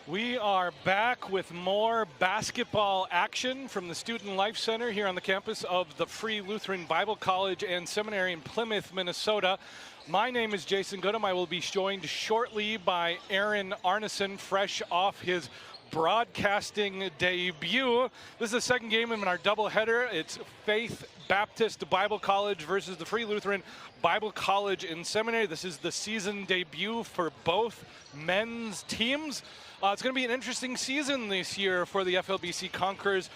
We are back with more basketball action from the Student Life Center here on the campus of the Free Lutheran Bible College and Seminary in Plymouth, Minnesota. My name is Jason Goodham. I will be joined shortly by Aaron Arneson, fresh off his broadcasting debut. This is the second game in our doubleheader. It's Faith Baptist Bible College versus the Free Lutheran Bible College and Seminary. This is the season debut for both men's teams. It's going to be an interesting season this year for the FLBC Conquerors.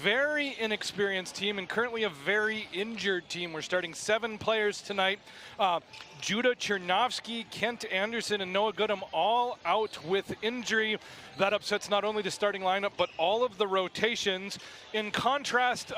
Very inexperienced team and currently a very injured team. We're starting 7 players tonight. Judah Chernovsky, Kent Anderson, and Noah Goodham all out with injury. That upsets not only the starting lineup, but all of the rotations. In contrast,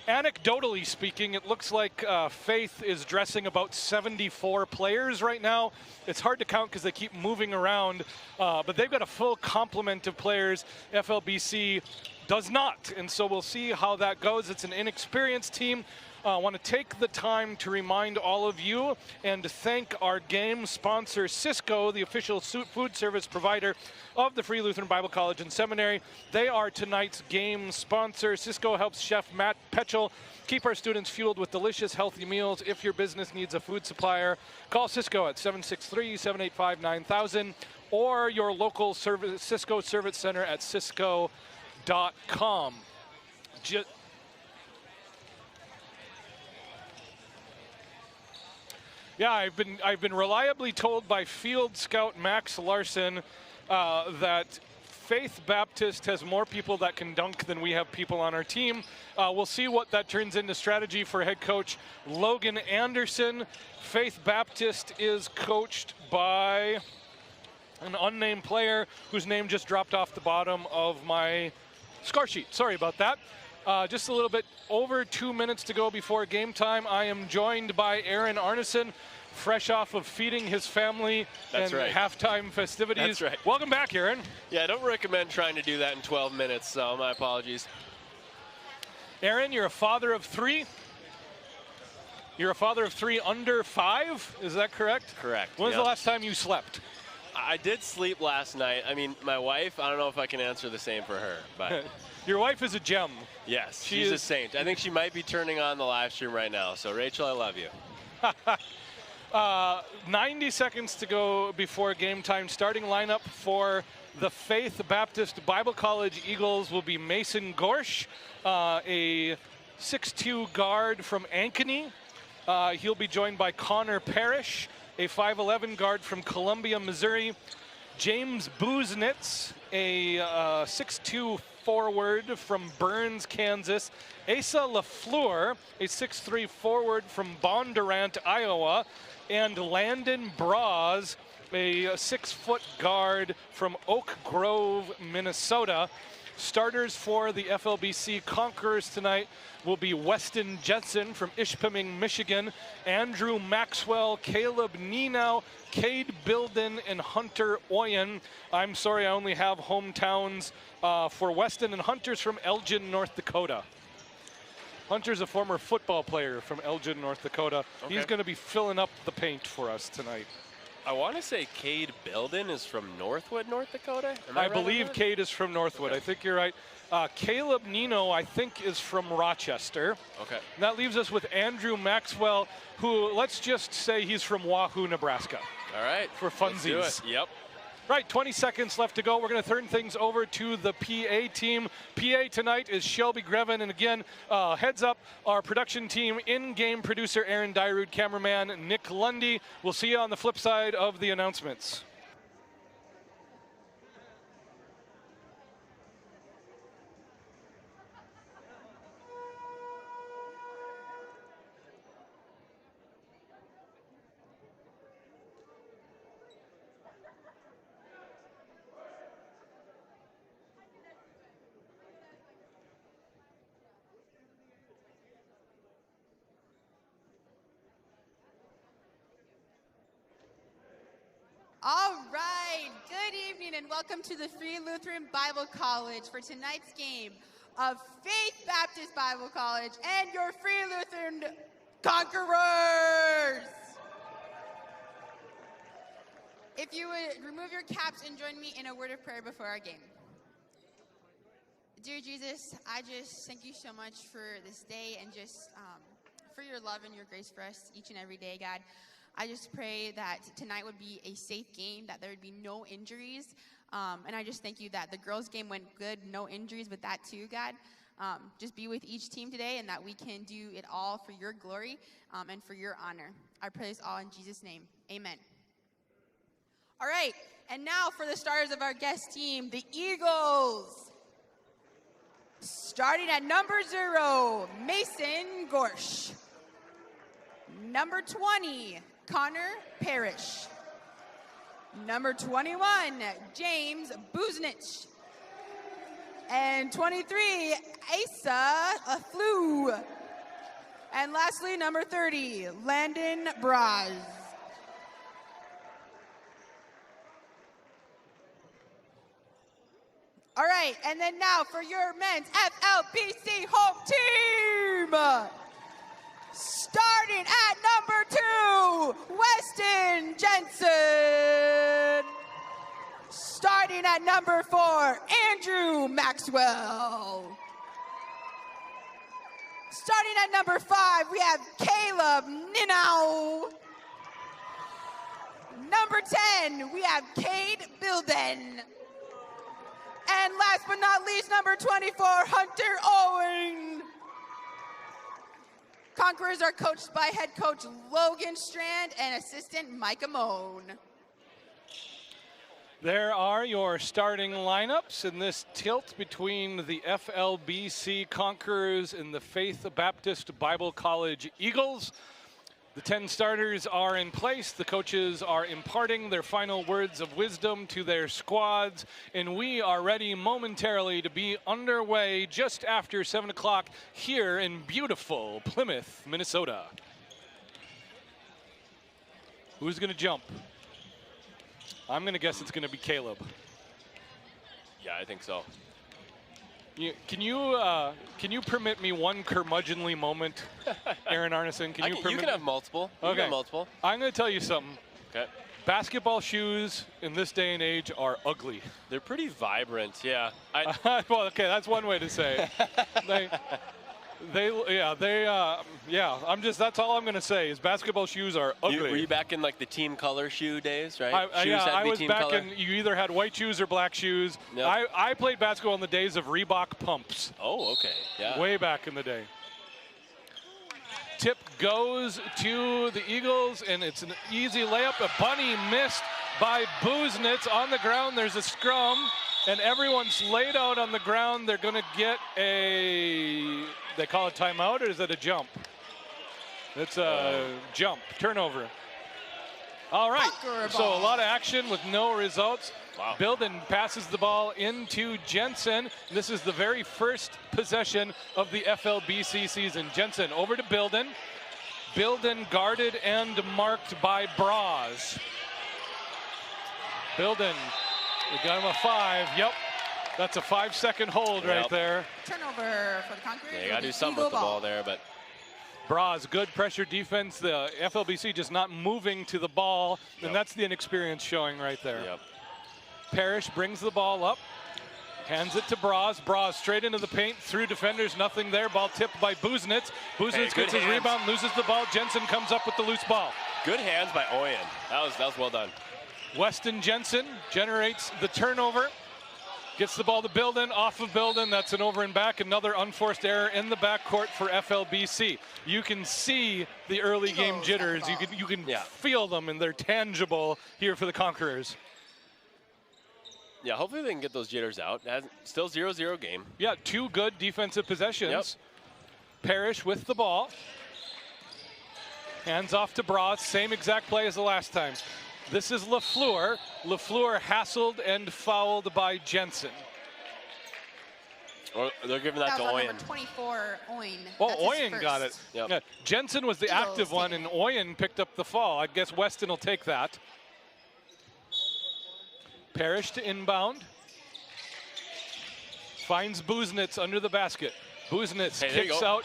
anecdotally speaking, it looks like Faith is dressing about 74 players right now. It's hard to count because they keep moving around, but they've got a full complement of players. FLBC does not, and so we'll see how that goes. It's an inexperienced team. I want to take the time to remind all of you and to thank our game sponsor, Cisco, the official food service provider of the Free Lutheran Bible College and Seminary. They are tonight's game sponsor. Cisco helps Chef Matt Petchel keep our students fueled with delicious, healthy meals. If your business needs a food supplier, call Cisco at 763-785-9000 or your local Cisco Service Center at cisco.com. Yeah, I've been reliably told by Field Scout Max Larson that Faith Baptist has more people that can dunk than we have people on our team. We'll see what that turns into strategy for head coach Logan Anderson. Faith Baptist is coached by an unnamed player whose name just dropped off the bottom of my score sheet. Sorry about that. Just a little bit over 2 minutes to go before game time. I am joined by Aaron Arneson, fresh off of feeding his family and halftime festivities. That's right. Welcome back, Aaron. Yeah, I don't recommend trying to do that in 12 minutes, so my apologies. Aaron, you're a father of 3. You're a father of 3 under 5, is that correct? Correct. When was the last time you slept? I did sleep last night. I mean, my wife, I don't know if I can answer the same for her, but... Your wife is a gem. Yes, she's a saint. I think she might be turning on the live stream right now. So, Rachel, I love you. 90 seconds to go before game time. Starting lineup for the Faith Baptist Bible College Eagles will be Mason Gorsh, a 6'2 guard from Ankeny. He'll be joined by Connor Parrish, a 5'11 guard from Columbia, Missouri. James Buznitz, a 6'2 forward from Burns, Kansas. Asa LaFleur, a 6'3 forward from Bondurant, Iowa. And Landon Braz, a 6-foot guard from Oak Grove, Minnesota. Starters for the FLBC Conquerors tonight will be Weston Jensen from Ishpeming, Michigan, Andrew Maxwell, Caleb Nenow, Cade Bilden, and Hunter Oyen. I'm sorry, I only have hometowns for Weston, and Hunter's from Elgin, North Dakota. Hunter's a former football player from Elgin, North Dakota. Okay. He's going to be filling up the paint for us tonight. I want to say Cade Bilden is from Northwood, North Dakota. I believe Cade is from Northwood. Okay. I think you're right. Caleb Nenow, I think, is from Rochester. Okay. And that leaves us with Andrew Maxwell, who, let's just say he's from Wahoo, Nebraska. All right. For funsies. Let's do it. Yep. Right, 20 seconds left to go. We're going to turn things over to the PA team. PA tonight is Shelby Grevin. And again, heads up, our production team, in-game producer Aaron Dyrud, cameraman Nick Lundy. We'll see you on the flip side of the announcements. All right, good evening and welcome to the Free Lutheran Bible College for tonight's game of Faith Baptist Bible College and your Free Lutheran Conquerors. If you would remove your caps and join me in a word of prayer before our game. Dear Jesus, I just thank you so much for this day and just for your love and your grace for us each and every day, God. I just pray that tonight would be a safe game, that there would be no injuries. And I just thank you that the girls' game went good, no injuries with that too, God. Just be with each team today and that we can do it all for your glory and for your honor. I pray this all in Jesus' name. Amen. All right, and now for the starters of our guest team, the Eagles. Starting at number 0, Mason Gorsh. Number 20, Connor Parrish. Number 21, James Buznich. And 23, Asa Flew. And lastly, number 30, Landon Braz. All right, and then now for your men's FLBC home team. Starting at number 2, Weston Jensen. Starting at number 4, Andrew Maxwell. Starting at number 5, we have Caleb Ninau. Number 10, we have Cade Bilden. And last but not least, number 24, Hunter Owen. Conquerors are coached by head coach Logan Strand and assistant Micah Moan. There are your starting lineups in this tilt between the FLBC Conquerors and the Faith Baptist Bible College Eagles. The 10 starters are in place. The coaches are imparting their final words of wisdom to their squads, and we are ready momentarily to be underway just after 7 o'clock here in beautiful Plymouth, Minnesota. Who's going to jump? I'm going to guess it's going to be Caleb. Yeah, I think so. Can you permit me one curmudgeonly moment, Aaron Arneson? Can you permit? You can have multiple. You Okay. can have multiple. I'm going to tell you something. Okay. Basketball shoes in this day and age are ugly. They're pretty vibrant, yeah. Well, okay, that's one way to say. That's all I'm going to say is basketball shoes are ugly. Were you back in like the team color shoe days, right? I was back in, you either had white shoes or black shoes. Yep. I played basketball in the days of Reebok pumps. Oh, okay, yeah. Way back in the day. Tip goes to the Eagles, and it's an easy layup. A bunny missed by Buznitz on the ground. There's a scrum, and everyone's laid out on the ground. They're going to get they call it timeout, or is it a jump? It's a jump, turnover. All right, so a lot of action with no results. Wow. Bilden passes the ball into Jensen. This is the very first possession of the FLBC season. Jensen over to Bilden. Bilden guarded and marked by Braz. Bilden, we got him a 5. Yep, that's a 5-second hold right there. Turnover for the Conquerors. Yeah, you got to do something with the ball there, but. Braz, good pressure defense. The FLBC just not moving to the ball, and that's the inexperience showing right there. Yep. Parrish brings the ball up, hands it to Braz. Braz straight into the paint, through defenders, nothing there. Ball tipped by Buznitz. Buznitz gets his rebound, loses the ball. Jensen comes up with the loose ball. Good hands by Oyen. That was well done. Weston Jensen generates the turnover. Gets the ball to Bilden, off of Bilden. That's an over and back. Another unforced error in the backcourt for FLBC. You can see the early game jitters. You can feel them, and they're tangible here for the Conquerors. Yeah, hopefully they can get those jitters out. Still 0-0 game. Yeah, 2 good defensive possessions. Yep. Parrish with the ball. Hands off to Braz. Same exact play as the last time. This is LaFleur. LaFleur hassled and fouled by Jensen. Or they're giving that to Oyen. Number 24, Oyen. Oh, Oyen got it. Yep. Yeah, Jensen was the active one, and Oyen picked up the fall. I guess Weston will take that. Parrish to inbound. Finds Buznitz under the basket. Buznitz kicks out.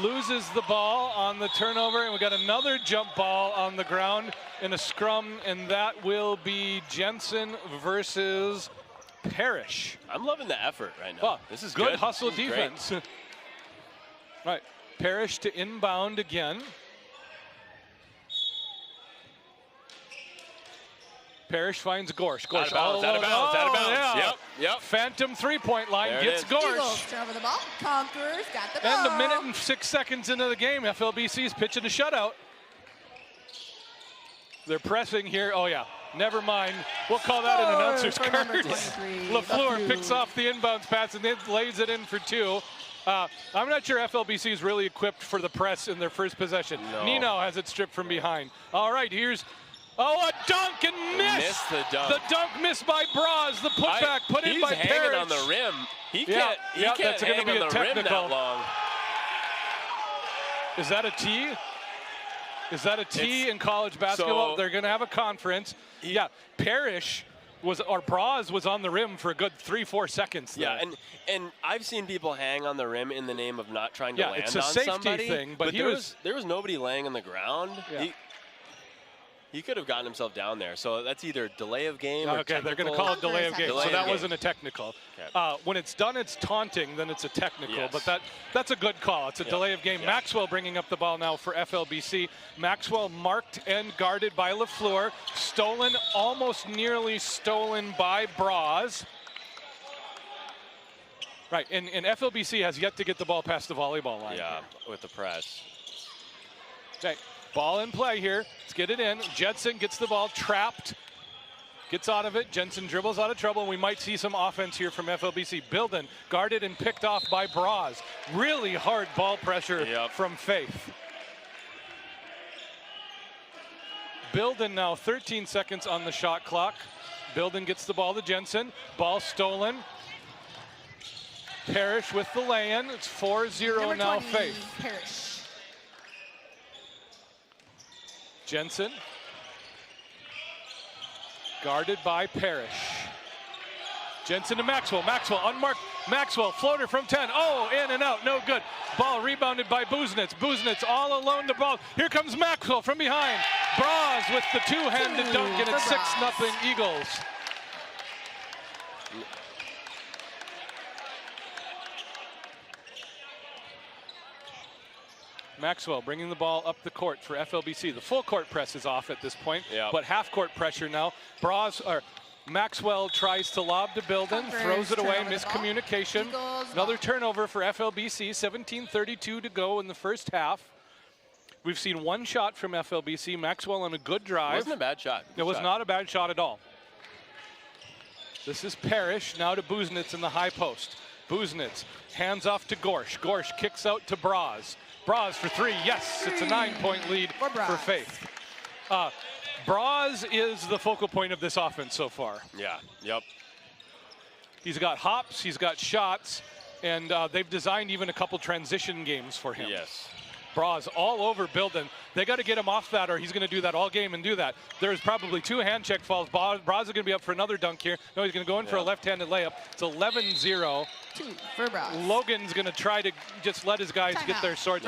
Loses the ball on the turnover, and we got another jump ball on the ground. in a scrum, and that will be Jensen versus Parrish. I'm loving the effort right now. Well, this is good good. hustle This is defense. Right, Parrish to inbound again. Parrish finds Gorsh. Gorsh out of bounds. Yeah. Yep. Phantom three-point line There it gets is. Gorsh. Eagles turn over the ball. Conquerors got the ball. And a minute and 6 seconds into the game, FLBC's pitching a shutout. They're pressing here. Oh, yeah. Never mind. We'll call that an announcer's for number curse. 23, LaFleur picks off the inbounds pass and then lays it in for two. I'm not sure FLBC is really equipped for the press in their first possession. No. Nino has it stripped from behind. All right, here's... Oh, a dunk and miss! Missed the dunk. The dunk missed by Braz. The putback put in by He's hanging Parrish. on the rim. He Yeah, can't that's hang gonna be on a the rim technical. that long. Is that a T? Is that a T in college basketball? So- They're going to have a conference. Yeah, Parrish Braz was on the rim for a good 3-4 seconds. There. Yeah, and I've seen people hang on the rim in the name of not trying to Yeah, land it's a on safety somebody. thing, but there was nobody laying on the ground. Yeah. He could have gotten himself down there. So that's either delay of game or Okay, they're going to technical. call it delay of game, Delay so of that game. wasn't a technical. Okay. When it's done, it's taunting, then it's a technical, Yes. but that's a good call. It's a Yeah. delay of game. Yeah. Maxwell bringing up the ball now for FLBC. Maxwell marked and guarded by LaFleur. Stolen, almost nearly stolen by Braz. Right, and FLBC has yet to get the ball past the volleyball line. Yeah, here. with the press. Okay, ball in play here. Let's get it in. Jensen gets the ball trapped. Gets out of it. Jensen dribbles out of trouble, and we might see some offense here from FLBC. Bilden guarded and picked off by Braz. Really hard ball pressure from Faith. Bilden now 13 seconds on the shot clock. Bilden gets the ball to Jensen. Ball stolen. Parrish with the lay-in. It's 4-0 Number now 20, Faith. Parrish. Jensen. Guarded by Parrish. Jensen to Maxwell. Maxwell unmarked. Maxwell floater from 10. Oh, in and out. No good. Ball rebounded by Buznitz. Buznitz all alone to ball. Here comes Maxwell from behind. Braz with the two-handed dunk, and it's 6-0 Eagles. Maxwell bringing the ball up the court for FLBC. The full court press is off at this point, but half court pressure now. Maxwell tries to lob to Bilden, throws it away, miscommunication. Another turnover for FLBC, 17:32 to go in the first half. We've seen one shot from FLBC. Maxwell on a good drive. It wasn't a bad shot. It was not a bad shot at all. This is Parrish, now to Buznitz in the high post. Buznitz hands off to Gorsh. Gorsh kicks out to Braz. Braz for three, yes, it's a 9-point lead for Faith. Braz is the focal point of this offense so far. Yeah, yep. He's got hops, he's got shots, and they've designed even a couple transition games for him. Yes. Braz all over Bilden. They got to get him off that, or he's going to do that all game and do that. There's probably two hand check fouls. Braz is going to be up for another dunk here. No, he's going to go in for a left-handed layup. It's 11-0. Two for Braz. Logan's going to try to just let his guys get their swords.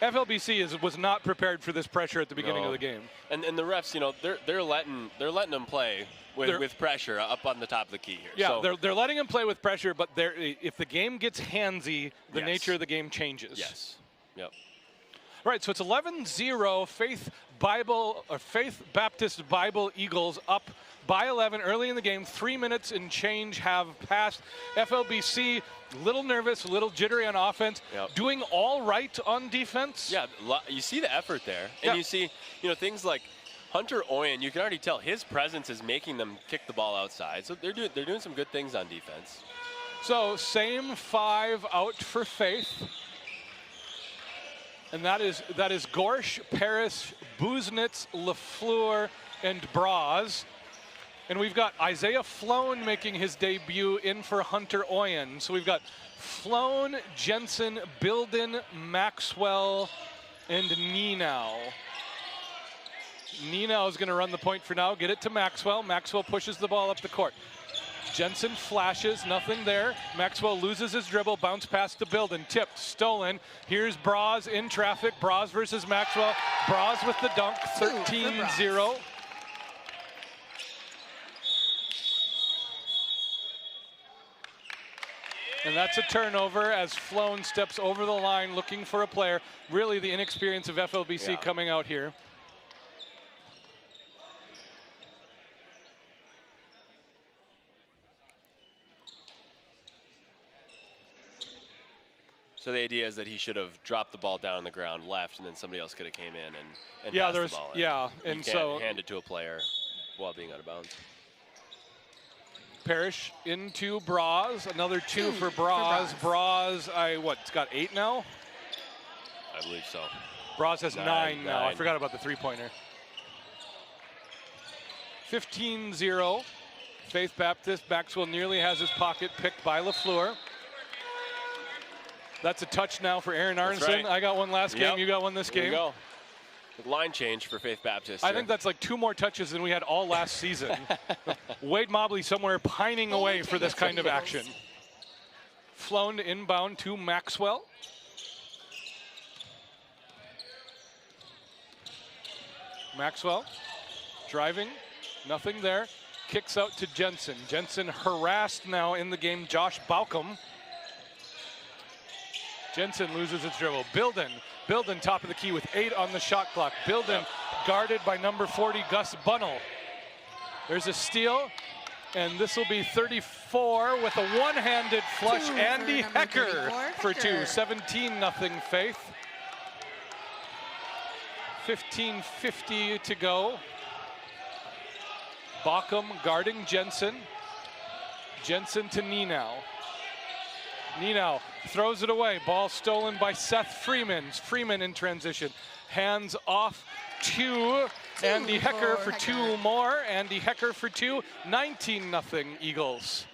FLBC was not prepared for this pressure at the beginning of the game. And the refs, you know, they're letting them play with pressure up on the top of the key here. Yeah, so, they're letting him play with pressure, but if the game gets handsy, the nature of the game changes. Yes. Yep. All right, so it's 11-0. Faith Baptist Bible Eagles up by 11 early in the game. 3 minutes and change have passed. FLBC, little nervous, a little jittery on offense. Yep. Doing all right on defense. Yeah, you see the effort there, and you see, things like Hunter Oyen. You can already tell his presence is making them kick the ball outside. So they're doing some good things on defense. So same five out for Faith. And that is Gorsh, Parrish, Buznitz, LaFleur, and Braz. And we've got Isaiah Floan making his debut in for Hunter Oyen. So we've got Floan, Jensen, Bilden, Maxwell, and Nenow. Nenow is going to run the point for now. Get it to Maxwell. Maxwell pushes the ball up the court. Jensen flashes, nothing there. Maxwell loses his dribble, bounce pass to Bilden, tipped, stolen. Here's Braz in traffic. Braz versus Maxwell. Braz with the dunk, 13-0. And that's a turnover as Floan steps over the line looking for a player. Really the inexperience of FLBC coming out here. So the idea is that he should have dropped the ball down on the ground, left, and then somebody else could have came in and yeah, passed there's the ball in. yeah, You and can't so hand it to a player while being out of bounds. Parrish into Braz, another two for Braz. Braz, it's got 8 now? I believe so. Braz has 9 now. I 9. forgot about the three-pointer. 15-0. Faith Baptist. Maxwell nearly has his pocket picked by LaFleur. That's a touch now for Aaron Arneson. Right. I got one last game. You got one this game. There you go. Line change for Faith Baptist. I think that's like 2 more touches than we had all last season. Wade Mobley somewhere pining away for this kind of action. Flown inbound to Maxwell. Maxwell driving, nothing there. Kicks out to Jensen. Jensen harassed now in the game. Josh Baucom. Jensen loses his dribble. Bilden top of the key with 8 on the shot clock. Bilden guarded by number 40, Gus Bunnell. There's a steal, and this will be 34 with a one-handed flush. Andy Hecker for 2. 17-0 Faith. 15:50 to go. Baucom guarding Jensen. Jensen to Nenow. Nenow throws it away. Ball stolen by Seth Freeman. Freeman in transition. Hands off to Andy Hecker for 2 more. Andy Hecker for 2. 19-0 Eagles.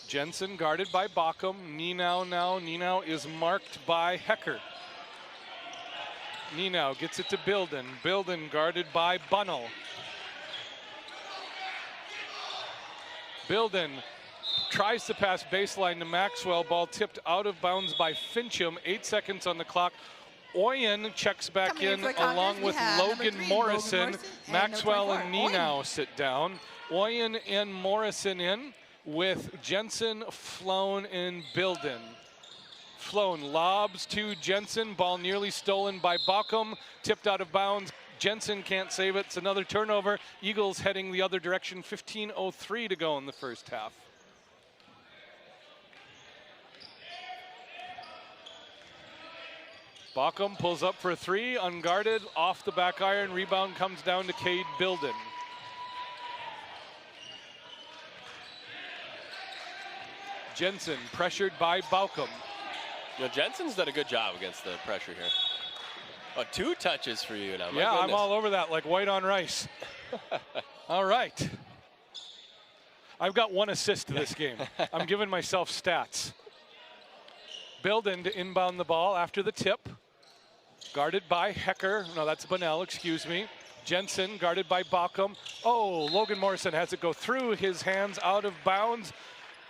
Jensen guarded by Baucom. Nenow now. Nenow is marked by Hecker. Nenow gets it to Bilden. Bilden guarded by Bunnell. Bilden tries to pass baseline to Maxwell. Ball tipped out of bounds by Fincham. 8 seconds on the clock. Oyen checks back in along with Logan Morrison. Maxwell and Nenow sit down. Oyen and Morrison in with Jensen, Floan, and Bilden. Floan lobs to Jensen. Ball nearly stolen by Baucom. Tipped out of bounds. Jensen can't save it. It's another turnover. Eagles heading the other direction. 15:03 to go in the first half. Baucom pulls up for a 3, unguarded, off the back iron. Rebound comes down to Cade Bilden. Jensen pressured by Baucom. You know, Jensen's done a good job against the pressure here. Oh, 2 touches for you now. Yeah, I'm all over that like white on rice. All right. I've got 1 assist this game. I'm giving myself stats. Bilden to inbound the ball after the tip. Guarded by Hecker. No, that's Bunnell, excuse me. Jensen guarded by Baucom. Oh, Logan Morrison has it go through his hands, out of bounds.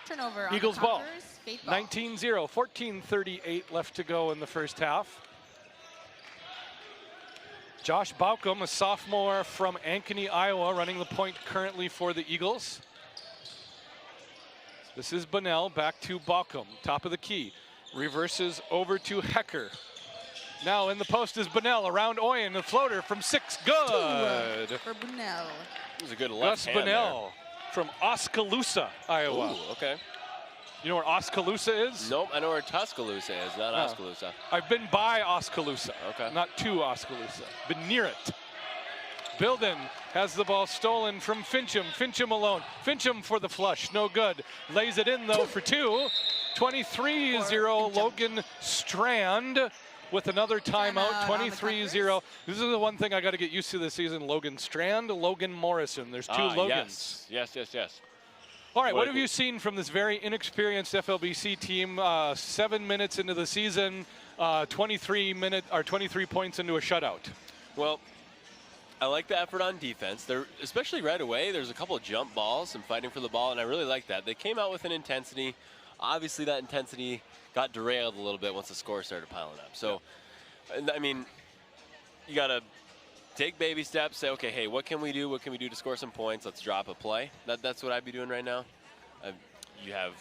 Turnover Eagles on ball. 19-0. 14:38 left to go in the first half. Josh Baucom, a sophomore from Ankeny, Iowa, running the point currently for the Eagles. This is Bunnell, back to Baucom, top of the key. Reverses over to Hecker. Now in the post is Bunnell, around Oyen, a floater from 6, good. For Bunnell. It was a good left hand Bunnell from Oskaloosa, Iowa. Ooh, okay. You know where Oskaloosa is? Nope, I know where Tuscaloosa is, not Oskaloosa. I've been by Oskaloosa, Okay. not to Oskaloosa, been near it. Bilden has the ball stolen from Fincham. Fincham alone. Fincham for the flush, no good. Lays it in though for 2. 23-0 Logan Strand with another timeout. 23-0. This is the one thing I got to get used to this season. Logan Strand, Logan Morrison. There's 2 Logans. Yes. All right, what have you seen from this very inexperienced FLBC team? 7 minutes into the season, 23 points into a shutout. Well, I like the effort on defense. They're, especially right away, there's a couple of jump balls and fighting for the ball, and I really like that. They came out with an intensity. Obviously, that intensity got derailed a little bit once the score started piling up. So, I mean, you got to take baby steps, say, okay, hey, what can we do? What can we do to score some points? Let's drop a play. That's what I'd be doing right now. You have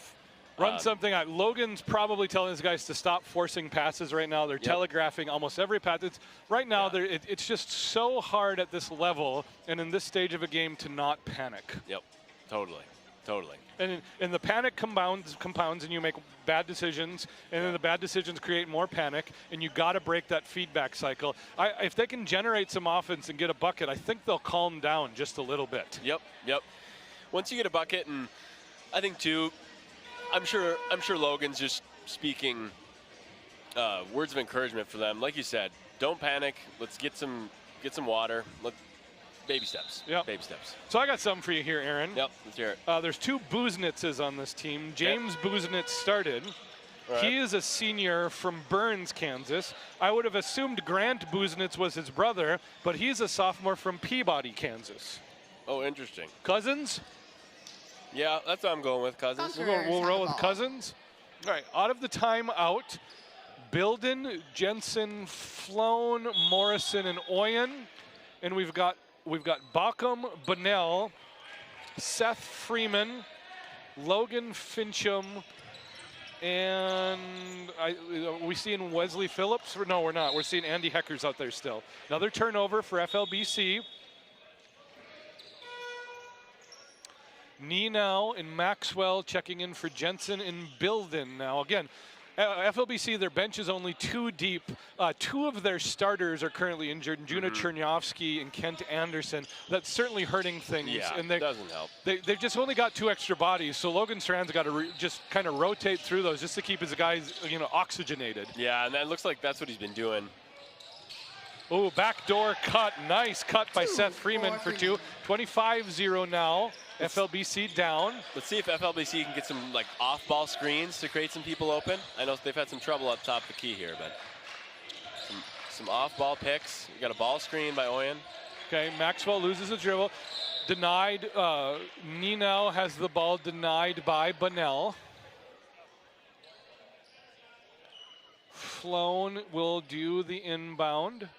run something out. Logan's probably telling his guys to stop forcing passes right now. They're telegraphing almost every pass. Right now, it's just so hard at this level and in this stage of a game to not panic. Yep, totally. And the panic compounds and you make bad decisions, and then the bad decisions create more panic, and you got to break that feedback cycle. If they can generate some offense and get a bucket, I think they'll calm down just a little bit. Yep. Once you get a bucket, and I think too, I'm sure Logan's just speaking words of encouragement for them. Like you said, don't panic. Let's get some water. Baby steps. Yep. Baby steps. So I got something for you here, Aaron. Yep. Let's hear it. There's 2 Buznitzes on this team. James Buznitz started. Right. He is a senior from Burns, Kansas. I would have assumed Grant Buznitz was his brother, but he's a sophomore from Peabody, Kansas. Oh, interesting. Cousins? Yeah, that's what I'm going with, Cousins. We'll roll with Cousins. All right, out of the timeout, Bilden, Jensen, Floan, Morrison, and Oyen. And we've got Baucom, Bunnell, Seth Freeman, Logan Fincham, and we seeing Wesley Phillips? No, we're not. We're seeing Andy Heckers out there still. Another turnover for FLBC. Nenow and Maxwell checking in for Jensen and Bilden now. Again, FLBC, their bench is only 2 deep. 2 of their starters are currently injured, Juna Chernyavsky and Kent Anderson. That's certainly hurting things. Yeah, and doesn't help. They've just only got 2 extra bodies, so Logan Strand's got to just kind of rotate through those just to keep his guys, oxygenated. Yeah, and that looks like that's what he's been doing. Oh, backdoor cut. Nice cut by Seth Freeman for 2. 25-0 now. FLBC down. Let's see if FLBC can get some off-ball screens to create some people open. I know they've had some trouble up top of the key here, but some off-ball picks. You got a ball screen by Oyen. Okay, Maxwell loses the dribble. Denied. Nenow has the ball denied by Bunnell. Floan will do the inbound.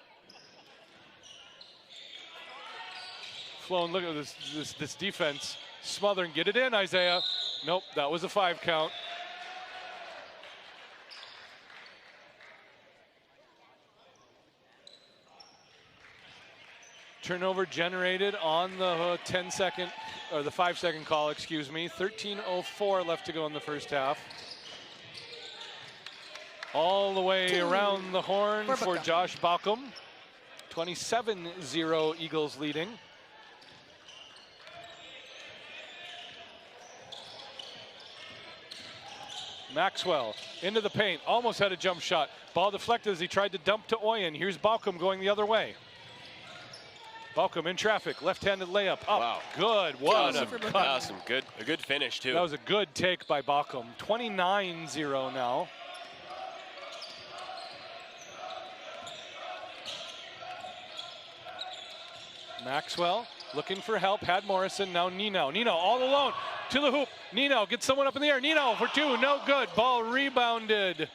Floan, look at this defense. Smothering, get it in, Isaiah. Nope, that was a 5 count. Turnover generated on the 10-second, or the 5-second call, excuse me. 13:04 left to go in the first half. All the way around the horn for Josh Baucom. 27-0 Eagles leading. Maxwell into the paint, almost had a jump shot. Ball deflected as he tried to dump to Oyen. Here's Baucom going the other way. Baucom in traffic, left-handed layup up. Wow. Good, what a cut. A good finish too. That was a good take by Baucom. 29-0 now. Maxwell looking for help, had Morrison, now Nenow. Nenow all alone to the hoop. Nenow gets someone up in the air. Nenow for 2, no good. Ball rebounded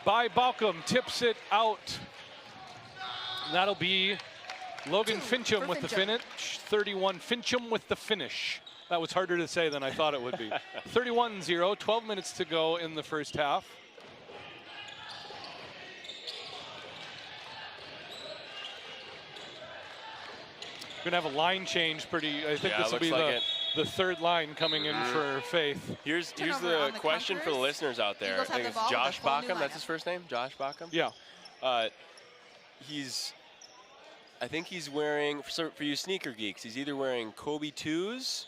by Baucom, tips it out. And that'll be Logan Fincham with the finish. 31, Fincham with the finish. That was harder to say than I thought it would be. 31-0, 12 minutes to go in the first half. Going to have a line change I think this will be the 3rd line coming in for Faith. Here's the question for the listeners out there. I think it's Josh Baucom, that's his first name? Josh Baucom? Yeah. I think he's wearing, for you sneaker geeks, he's either wearing Kobe 2s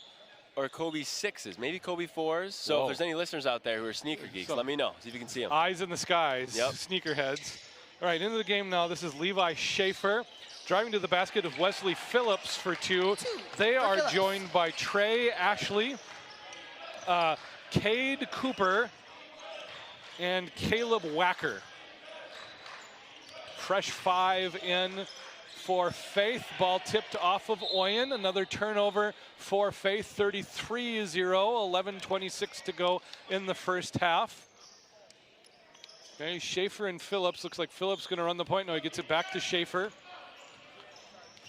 or Kobe 6s, maybe Kobe 4s. So if there's any listeners out there who are sneaker geeks, let me know. See if you can see them. Eyes in the skies, sneakerheads. All right, into the game now. This is Levi Schaefer. Driving to the basket of Wesley Phillips for 2. They are joined by Trey Ashley Cade Cooper and Caleb Wacker. Fresh 5 in for Faith. Ball tipped off of Oyen. Another turnover for Faith. 33-0. 11:26 to go in the first half. Okay, Schaefer and Phillips. Looks like Phillips going to run the point. No, he gets it back to Schaefer.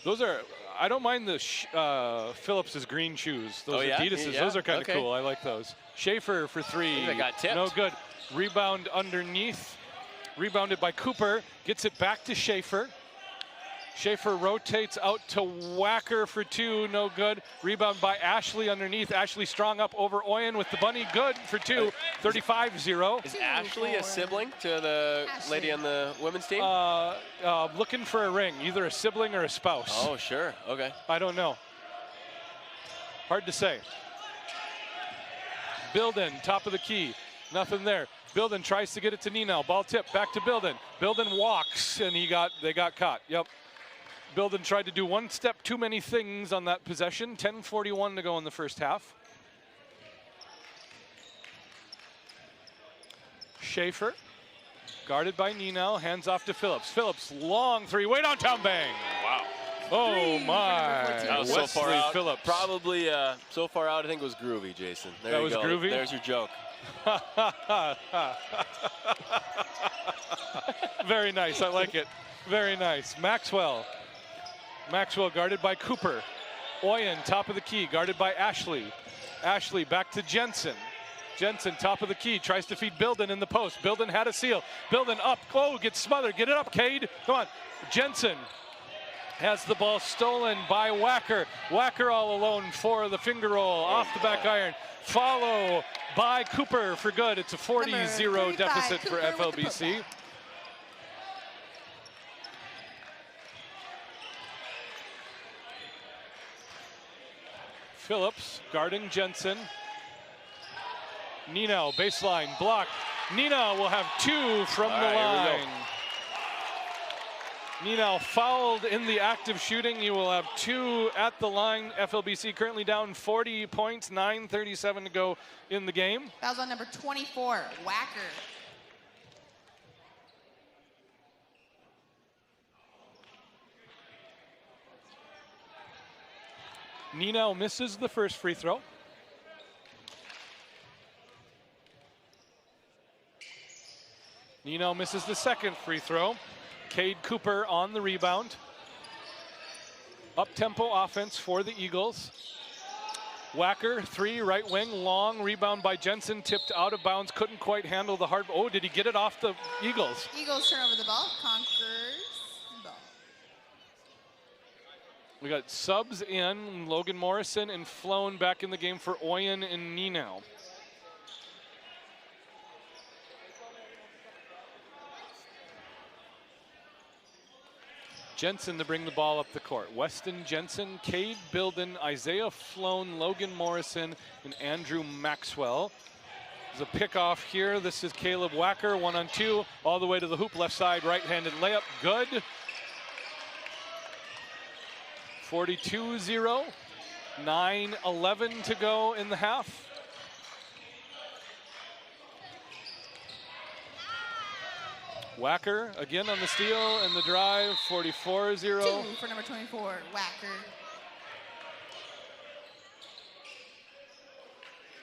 Those are, I don't mind the Phillips' green shoes. Those Adidas's. Yeah. Those are kind of cool. I like those. Schaefer for 3. They got tipped. No good. Rebound underneath. Rebounded by Cooper. Gets it back to Schaefer. Schaefer rotates out to Wacker for 2, no good. Rebound by Ashley underneath. Ashley strong up over Oyen with the bunny, good for 2. 35-0. Is Ashley a sibling to the lady on the women's team? Looking for a ring, either a sibling or a spouse. Oh, sure, okay. I don't know. Hard to say. Bilden, top of the key, nothing there. Bilden tries to get it to Ninau. Ball tip, back to Bilden. Bilden walks, and they got caught. Yep. Bilden tried to do one step too many things on that possession. 10:41 to go in the first half. Schaefer, guarded by Ninau, hands off to Phillips. Phillips, long 3, way downtown, bang. Wow. Oh my. That was so far out. Phillips. Probably so far out, I think it was groovy, Jason. There that you was go. Groovy? There's your joke. Very nice, I like it. Very nice. Maxwell guarded by Cooper. Oyen, top of the key, guarded by Ashley. Ashley back to Jensen. Jensen, top of the key, tries to feed Bilden in the post. Bilden had a seal. Bilden up, gets smothered. Get it up, Cade. Come on. Jensen has the ball stolen by Wacker. Wacker all alone for the finger roll off the back iron. Follow by Cooper for good. It's a 40-0 deficit for FLBC. Phillips guarding Jensen. Ninau, baseline, block. Ninau will have 2 from the line. Ninau fouled in the act of shooting. You will have 2 at the line. FLBC currently down 40 points, 9:37 to go in the game. That was on number 24, Wacker. Ninau misses the first free throw. Ninau misses the second free throw. Cade Cooper on the rebound. Up-tempo offense for the Eagles. Wacker, 3, right wing, long rebound by Jensen, tipped out of bounds, couldn't quite handle the hard. Oh, did he get it off the Eagles? Eagles turn over the ball. Conquerors ball. We got subs in, Logan Morrison and Flown back in the game for Oyen and Ninau. Jensen to bring the ball up the court. Weston Jensen, Cade Bilden, Isaiah Flown, Logan Morrison, and Andrew Maxwell. There's a pick off here. This is Caleb Wacker, 1-on-2, all the way to the hoop, left side, right-handed layup, good. 42-0, 9:11 to go in the half. Wacker again on the steal and the drive, 44-0. 2 for number 24, Wacker.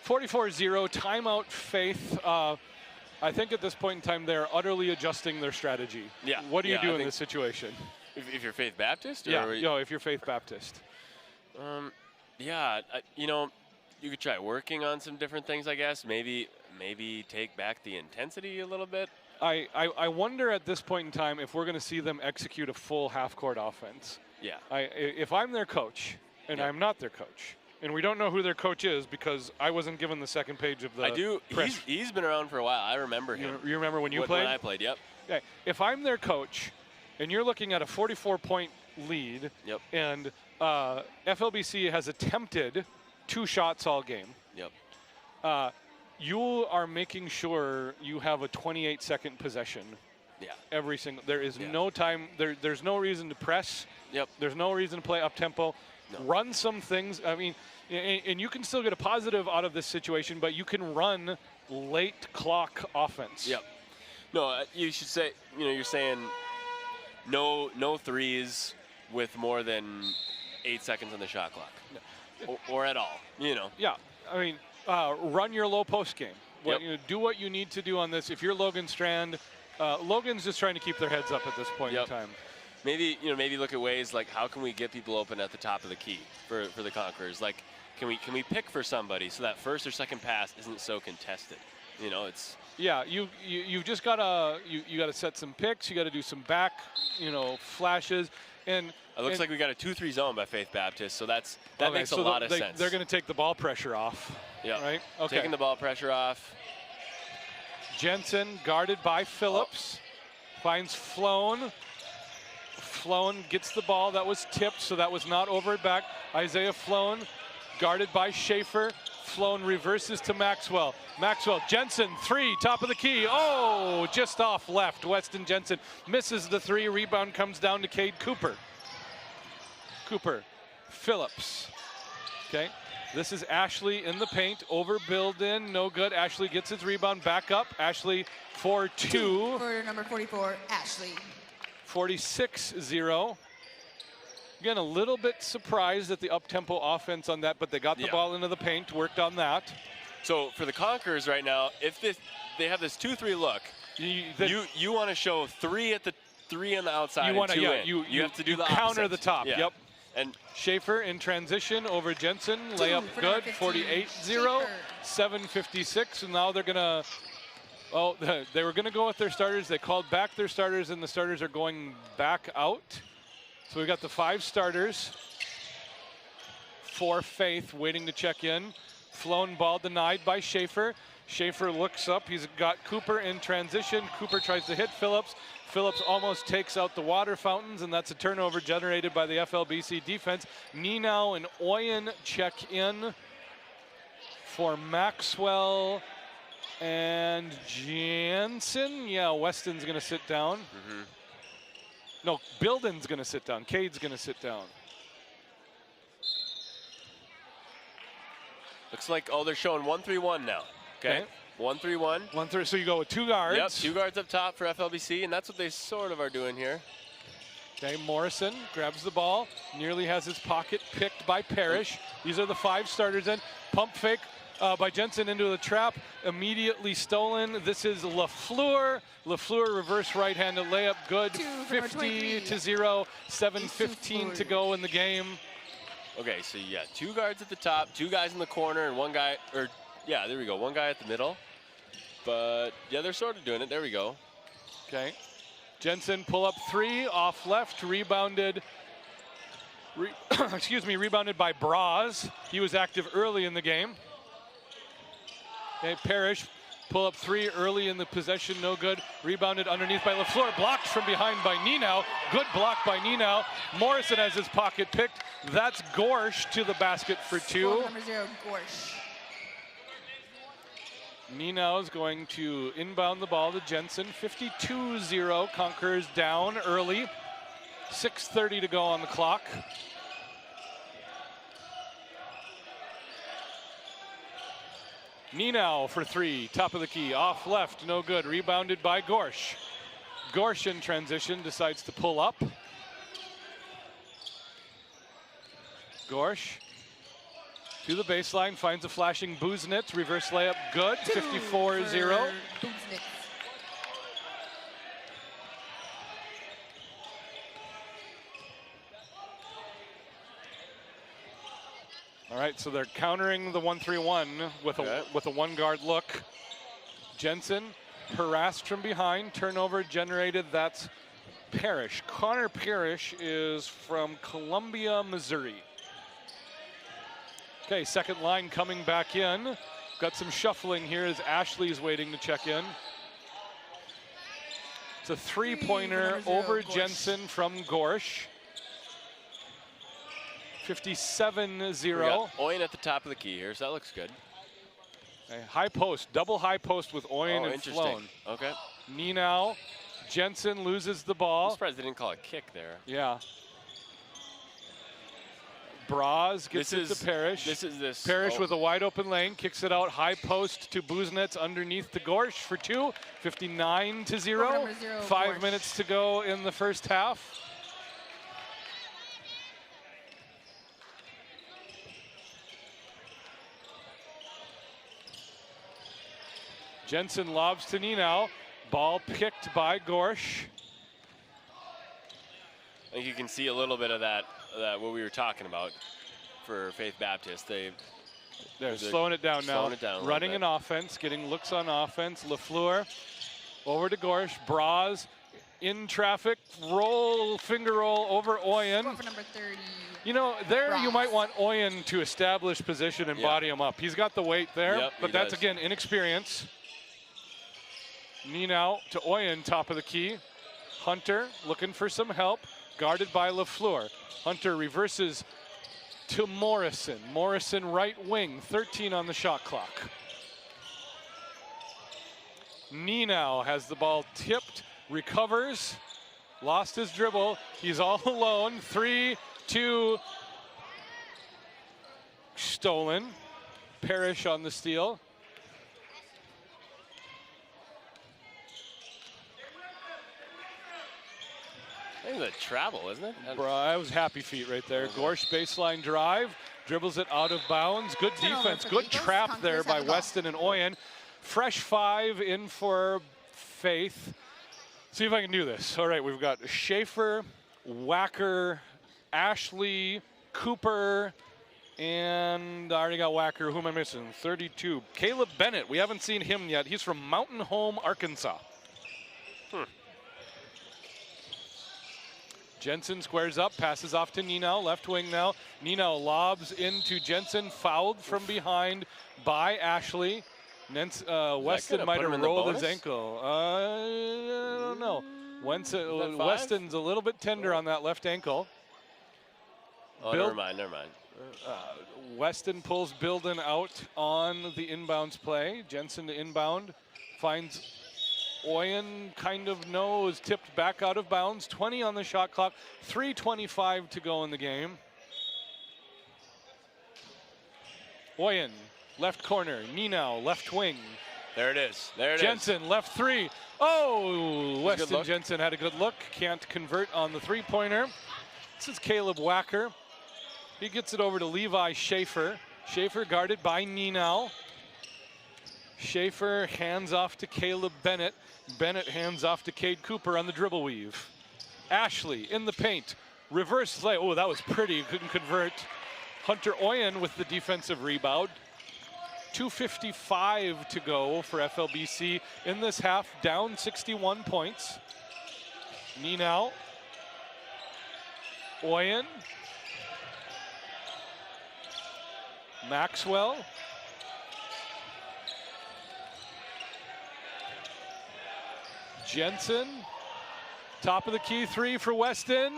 44-0, timeout Faith. I think at this point in time they're utterly adjusting their strategy. Yeah. What do you do in this situation? If you're Faith Baptist? Or If you're Faith Baptist. You know, you could try working on some different things, I guess. Maybe take back the intensity a little bit. I wonder at this point in time if we're going to see them execute a full half-court offense. Yeah. If I'm their coach, and I'm not their coach, and we don't know who their coach is because I wasn't given the second page of the I do. press. He's been around for a while. I remember him. You remember when you played? When I played, yep. Okay. If I'm their coach, and you're looking at a 44-point lead, Yep. and FLBC has attempted 2 shots all game, Yep. you are making sure you have a 28-second possession. Yeah. Every single. There is no time. There's no reason to press. Yep. There's no reason to play up tempo. Run some things. I mean, and you can still get a positive out of this situation, but you can run late clock offense. Yep. No, you should say, you're saying no threes with more than 8 seconds on the shot clock, or at all. Yeah. I mean, run your low post game. Yep. Do what you need to do on this. If you're Logan Strand, Logan's just trying to keep their heads up at this point in time. Maybe look at ways like how can we get people open at the top of the key for the Conquerors? Like, can we pick for somebody so that first or second pass isn't so contested? It's you've just gotta you gotta set some picks. You gotta do some back flashes. And it looks like we got a 2-3 zone by Faith Baptist, so that makes a lot of sense. They're going to take the ball pressure off. Yeah. Right. Okay. Taking the ball pressure off. Jensen guarded by Phillips, finds Floan. Floan gets the ball. That was tipped, so that was not over it back. Isaiah Floan guarded by Schaefer. Floan reverses to Maxwell. Maxwell, Jensen, 3, top of the key. Oh, just off left. Weston Jensen misses the 3. Rebound comes down to Cade Cooper. Phillips. Okay, this is Ashley in the paint. Overbuild in, no good. Ashley gets his rebound back up. Ashley for 2. For number 44, Ashley. 46-0. Again, a little bit surprised at the up-tempo offense on that, but they got the ball into the paint, worked on that. So for the Conquerors right now, if they have this 2-3 look, you want to show 3 at the 3 on the outside. You want to, you have to do the counter opposite. the top. Yeah. Yep. And Schaefer in transition over Jensen, layup good. 48-0, 7:56, and now they're gonna. Oh, they were gonna go with their starters. They called back their starters, and the starters are going back out. So we got the 5 starters for Faith waiting to check in. Flown ball denied by Schaefer. Schaefer looks up. He's got Cooper in transition. Cooper tries to hit Phillips. Phillips almost takes out the water fountains, and that's a turnover generated by the FLBC defense. Nenow and Oyen check in for Maxwell and Jansen. Yeah, Weston's going to sit down. No, Bilden's going to sit down. Cade's going to sit down. looks like, they're showing 1-3-1 now. Okay. 1-3-1. 1-3. So you go with 2 guards. Yep, 2 guards up top for FLBC, and that's what they sort of are doing here. Okay, Morrison grabs the ball, nearly has his pocket picked by Parrish. These are the 5 starters in. Pump fake by Jensen into the trap, immediately stolen. This is LaFleur. LaFleur reverse right-handed layup, good. 50-0, 7:15 to go in the game. Okay, so you got 2 guards at the top, 2 guys in the corner, and 1 guy, there we go, 1 guy at the middle. But yeah, they're sort of doing it. There we go. Okay. Jensen pull up 3 off left, rebounded. Rebounded by Braz. He was active early in the game. Okay, Parrish pull up 3 early in the possession, no good. Rebounded underneath by LaFleur, blocked from behind by Nenow. Good block by Nenow. Morrison has his pocket picked. That's Gorsh to the basket for 2. Number 0, Gorsh. Nenow is going to inbound the ball to Jensen. 52-0, Conquerors down early. 6:30 to go on the clock. Nenow for 3, top of the key, off left, no good. Rebounded by Gorsh. Gorsh in transition decides to pull up. Gorsh to the baseline, finds a flashing Buznitz, reverse layup, good. 54-0. All right, so they're countering the 1-3-1 with a 1 guard look. Jensen harassed from behind, turnover generated. That's Parrish. Connor Parrish is from Columbia, Missouri. Okay, second line coming back in. Got some shuffling here as Ashley's waiting to check in. It's a 3-pointer over Jensen from Gorsh. 57-0. Oyen at the top of the key here, so that looks good. A high post, double high post with Oyen and Flown. Okay. Nenow, Jensen loses the ball. I'm surprised they didn't call a kick there. Yeah. Braz gets it to Parrish. Parrish with a wide open lane, kicks it out high post to Buznets underneath to Gorsh for 2. 59-0. 5 minutes to go in the first half. Jensen lobs to Ninau. Ball picked by Gorsh. I think you can see a little bit of that what we were talking about for Faith Baptist. They're slowing it down now. Running an offense, getting looks on offense. LaFleur over to Gorsh. Braz in traffic. Finger roll over Oyen. For number 30. You know, there Braz. you might want Oyen to establish position and body him up. He's got the weight there, but that's again inexperience. Ninau to Oyen, top of the key. Hunter looking for some help, guarded by LaFleur. Hunter reverses to Morrison. Morrison right wing, 13 on the shot clock. Ninau has the ball tipped, recovers, lost his dribble. He's all alone. 3-2, stolen. Parrish on the steal. I think the travel, isn't it? That was happy feet right there. Gorsh baseline drive, dribbles it out of bounds. Good defense, good trap there by Weston and Oyen. Fresh 5 in for Faith. See if I can do this. All right, we've got Schaefer, Wacker, Ashley, Cooper, and I already got Wacker. Who am I missing? 32. Caleb Bennett. We haven't seen him yet. He's from Mountain Home, Arkansas. Jensen squares up, passes off to Ninau, left wing now. Ninau lobs into Jensen, fouled from behind by Ashley. Weston might have rolled his ankle. I don't know. Weston's a little bit tender on that left ankle. Oh, never mind. Weston pulls Bilden out on the inbounds play. Jensen to inbound, finds Oyen kind of knows, tipped back out of bounds. 20 on the shot clock, 3:25 to go in the game. Oyen, left corner. Ninau, left wing. There it is. Jensen, left 3. Oh, Weston Jensen had a good look. Can't convert on the three-pointer. This is Caleb Wacker. He gets it over to Levi Schaefer. Schaefer guarded by Ninau. Schaefer hands off to Caleb Bennett. Bennett hands off to Cade Cooper on the dribble weave. Ashley in the paint. Reverse play. Oh, that was pretty. Couldn't convert. Hunter Oyen with the defensive rebound. 2:55 to go for FLBC in this half, down 61 points. Ninau. Oyen. Maxwell. Jensen, top of the key 3 for Weston.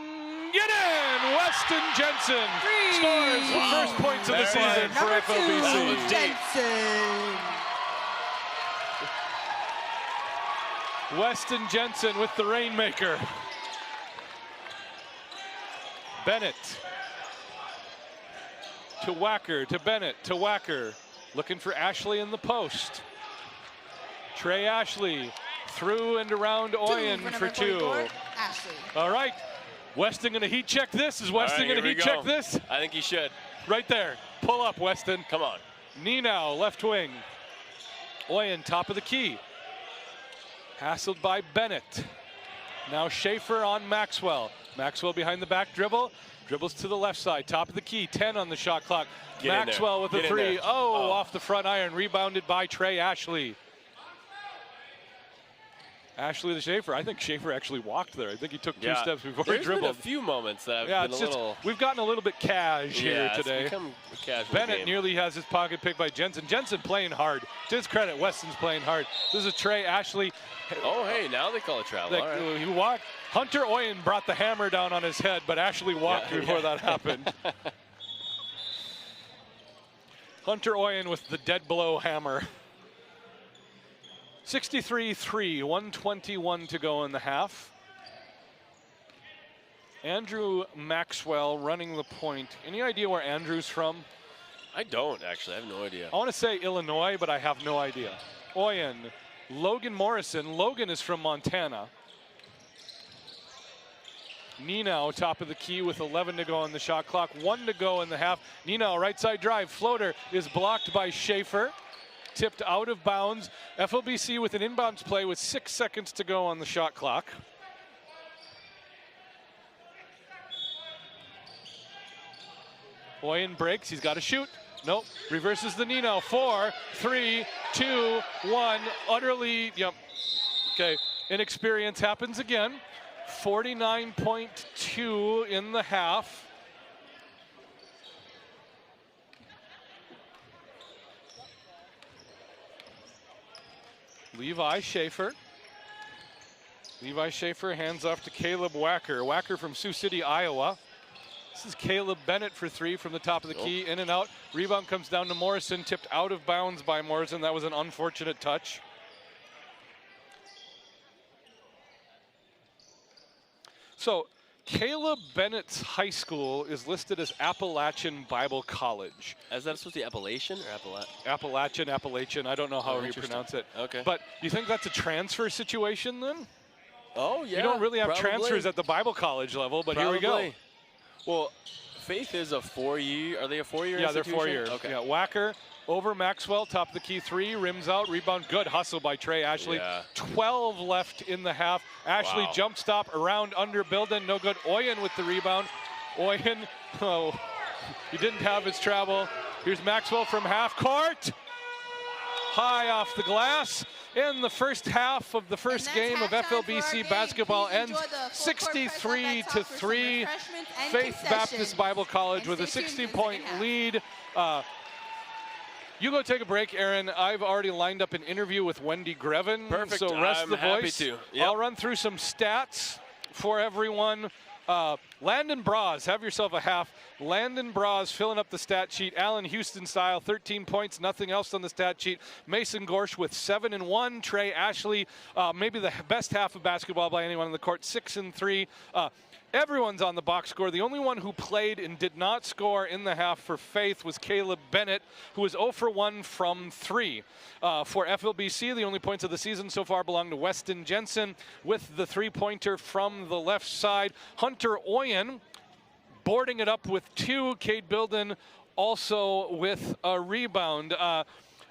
Get in! Weston Jensen scores the first points of the season for FLBC. Jensen. Weston Jensen with the rainmaker. Bennett to Wacker, to Bennett, to Wacker. Looking for Ashley in the post. Trey Ashley. Through and around Oyen for 2. Ashley. All right. Weston going to heat check this. Is Weston going to heat check this? I think he should. Right there. Pull up, Weston. Come on. Ninau, left wing. Oyen, top of the key. Hassled by Bennett. Now Schaefer on Maxwell. Maxwell behind the back dribble. Dribbles to the left side. Top of the key. 10 on the shot clock. Maxwell with a 3. Oh, off the front iron. Rebounded by Trey Ashley. Ashley to Schaefer. I think Schaefer actually walked there. I think he took 2 steps before he dribbled. Been a few moments that have been a little... We've gotten a little bit cash here today. It's become a casual Bennett game. nearly has his pocket picked by Jensen. Jensen playing hard. To his credit, Weston's playing hard. This is Trey Ashley. Oh, hey, now they call it travel. All right. He walked. Hunter Oyen brought the hammer down on his head, but Ashley walked before that happened. Hunter Oyen with the dead blow hammer. 63-3, 1:21 to go in the half. Andrew Maxwell running the point. Any idea where Andrew's from? I don't, actually. I have no idea. I want to say Illinois, but I have no idea. Oyen, Logan Morrison. Logan is from Montana. Nino, top of the key with 11 to go on the shot clock. 1 to go in the half. Nino, right side drive. Floater is blocked by Schaefer. Tipped out of bounds. FLBC with an inbounds play with 6 seconds to go on the shot clock. Oyen breaks. He's got to shoot. Nope. Reverses the Nino. 4, 3, 2, 1. Utterly, yep. Okay. Inexperience happens again. 49.2 in the half. Levi Schaefer. Levi Schaefer hands off to Caleb Wacker. Wacker from Sioux City, Iowa. This is Caleb Bennett for 3 from the top of the key, in and out. Rebound comes down to Morrison, tipped out of bounds by Morrison. That was an unfortunate touch. So Caleb Bennett's high school is listed as Appalachian Bible College. Is that supposed to be Appalachian or Appalachian, I don't know however you pronounce it. Okay. But you think that's a transfer situation then? Oh, yeah. You don't really have probably. transfers at the Bible college level, but Probably. here we go. Well, Faith is a 4-year. Are they a 4-year Yeah, they're institution? 4 years. Okay. Yeah, Wacker over Maxwell, top of the key 3, rims out, rebound, good hustle by Trey Ashley. Yeah. 12 left in the half. Ashley jump stop around under Bilden, no good. Oyen with the rebound. Oyen, oh, he didn't have his travel. Here's Maxwell from half court. High off the glass. In the first half of the first game of FLBC basketball ends 63-3. Faith Baptist Bible College with a 60-point lead. You go take a break, Aaron. I've already lined up an interview with Wendy Grevin. Perfect. So rest I'm the happy voice. to. Yep. I'll run through some stats for everyone. Landon Braz, have yourself a half. Landon Braz filling up the stat sheet. Allen Houston style, 13 points, nothing else on the stat sheet. Mason Gorsh with 7 and 1. Trey Ashley, maybe the best half of basketball by anyone on the court, 6 and 3. Everyone's on the box score. The only one who played and did not score in the half for Faith was Caleb Bennett, who was 0 for 1 from 3. For FLBC, the only points of the season so far belong to Weston Jensen with the three-pointer from the left side. Hunter Oyen boarding it up with 2. Cade Bilden also with a rebound.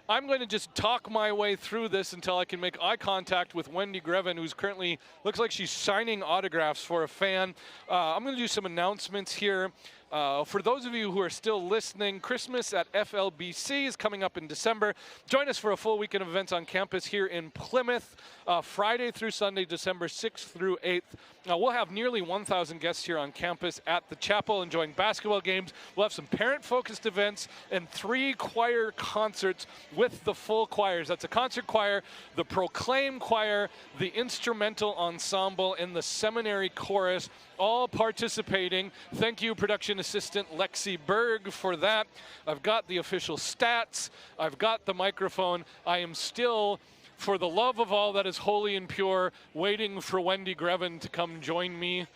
I'm going to just talk my way through this until I can make eye contact with Wendy Grevin, who's currently, looks like she's signing autographs for a fan. I'm going to do some announcements here. For those of you who are still listening, Christmas at FLBC is coming up in December. Join us for a full weekend of events on campus here in Plymouth, Friday through Sunday, December 6th through 8th. We'll have nearly 1,000 guests here on campus at the chapel enjoying basketball games. We'll have some parent-focused events and 3 choir concerts with the full choirs. That's a concert choir, the Proclaim choir, the instrumental ensemble, and the seminary chorus, all participating. Thank you, production assistant Lexi Berg, for that. I've got the official stats. I've got the microphone. I am still, for the love of all that is holy and pure, waiting for Wendy Grevin to come join me.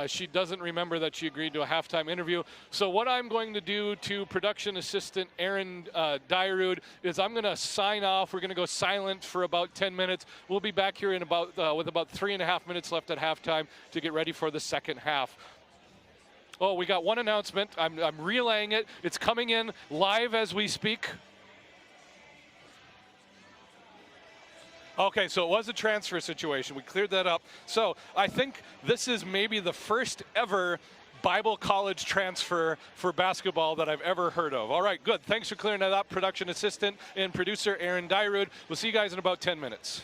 She doesn't remember that she agreed to a halftime interview. So what I'm going to do to production assistant Aaron Dyrud is I'm going to sign off. We're going to go silent for about 10 minutes. We'll be back here in about with about 3.5 minutes left at halftime to get ready for the second half. Oh, we got one announcement. I'm relaying it. It's coming in live as we speak. Okay, so it was a transfer situation. We cleared that up. So I think this is maybe the first ever Bible college transfer for basketball that I've ever heard of. All right, good. Thanks for clearing that up, production assistant and producer Aaron Dyrud. We'll see you guys in about 10 minutes.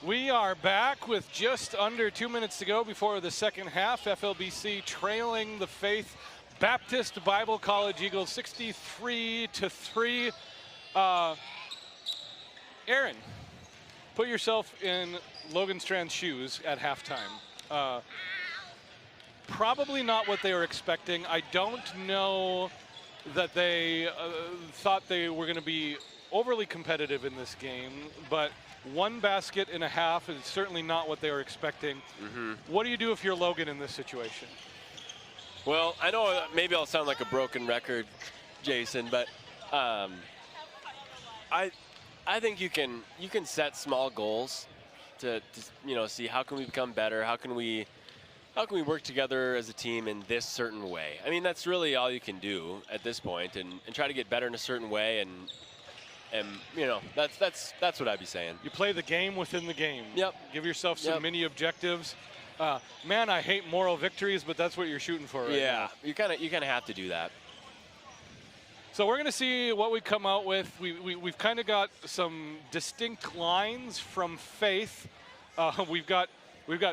We are back with just under 2 minutes to go before the second half. FLBC trailing the Faith Baptist Bible College Eagles 63-3. Aaron, put yourself in Logan Strand's shoes at halftime. Probably not what they were expecting. I don't know that they thought they were going to be overly competitive in this game, but 1 basket and a half is certainly not what they were expecting. What do you do if you're Logan in this situation? Well, I know maybe I'll sound like a broken record, Jason, but I think you can set small goals to see how can we become better, how can we work together as a team in this certain way. I mean, that's really all you can do at this point, and try to get better in a certain way, and that's what I'd be saying. You play the game within the game. Yep. Give yourself some mini objectives. Man, I hate moral victories, but that's what you're shooting for right now. Yeah, you kind of have to do that. So we're going to see what we come out with. We've kind of got some distinct lines from Faith. We've got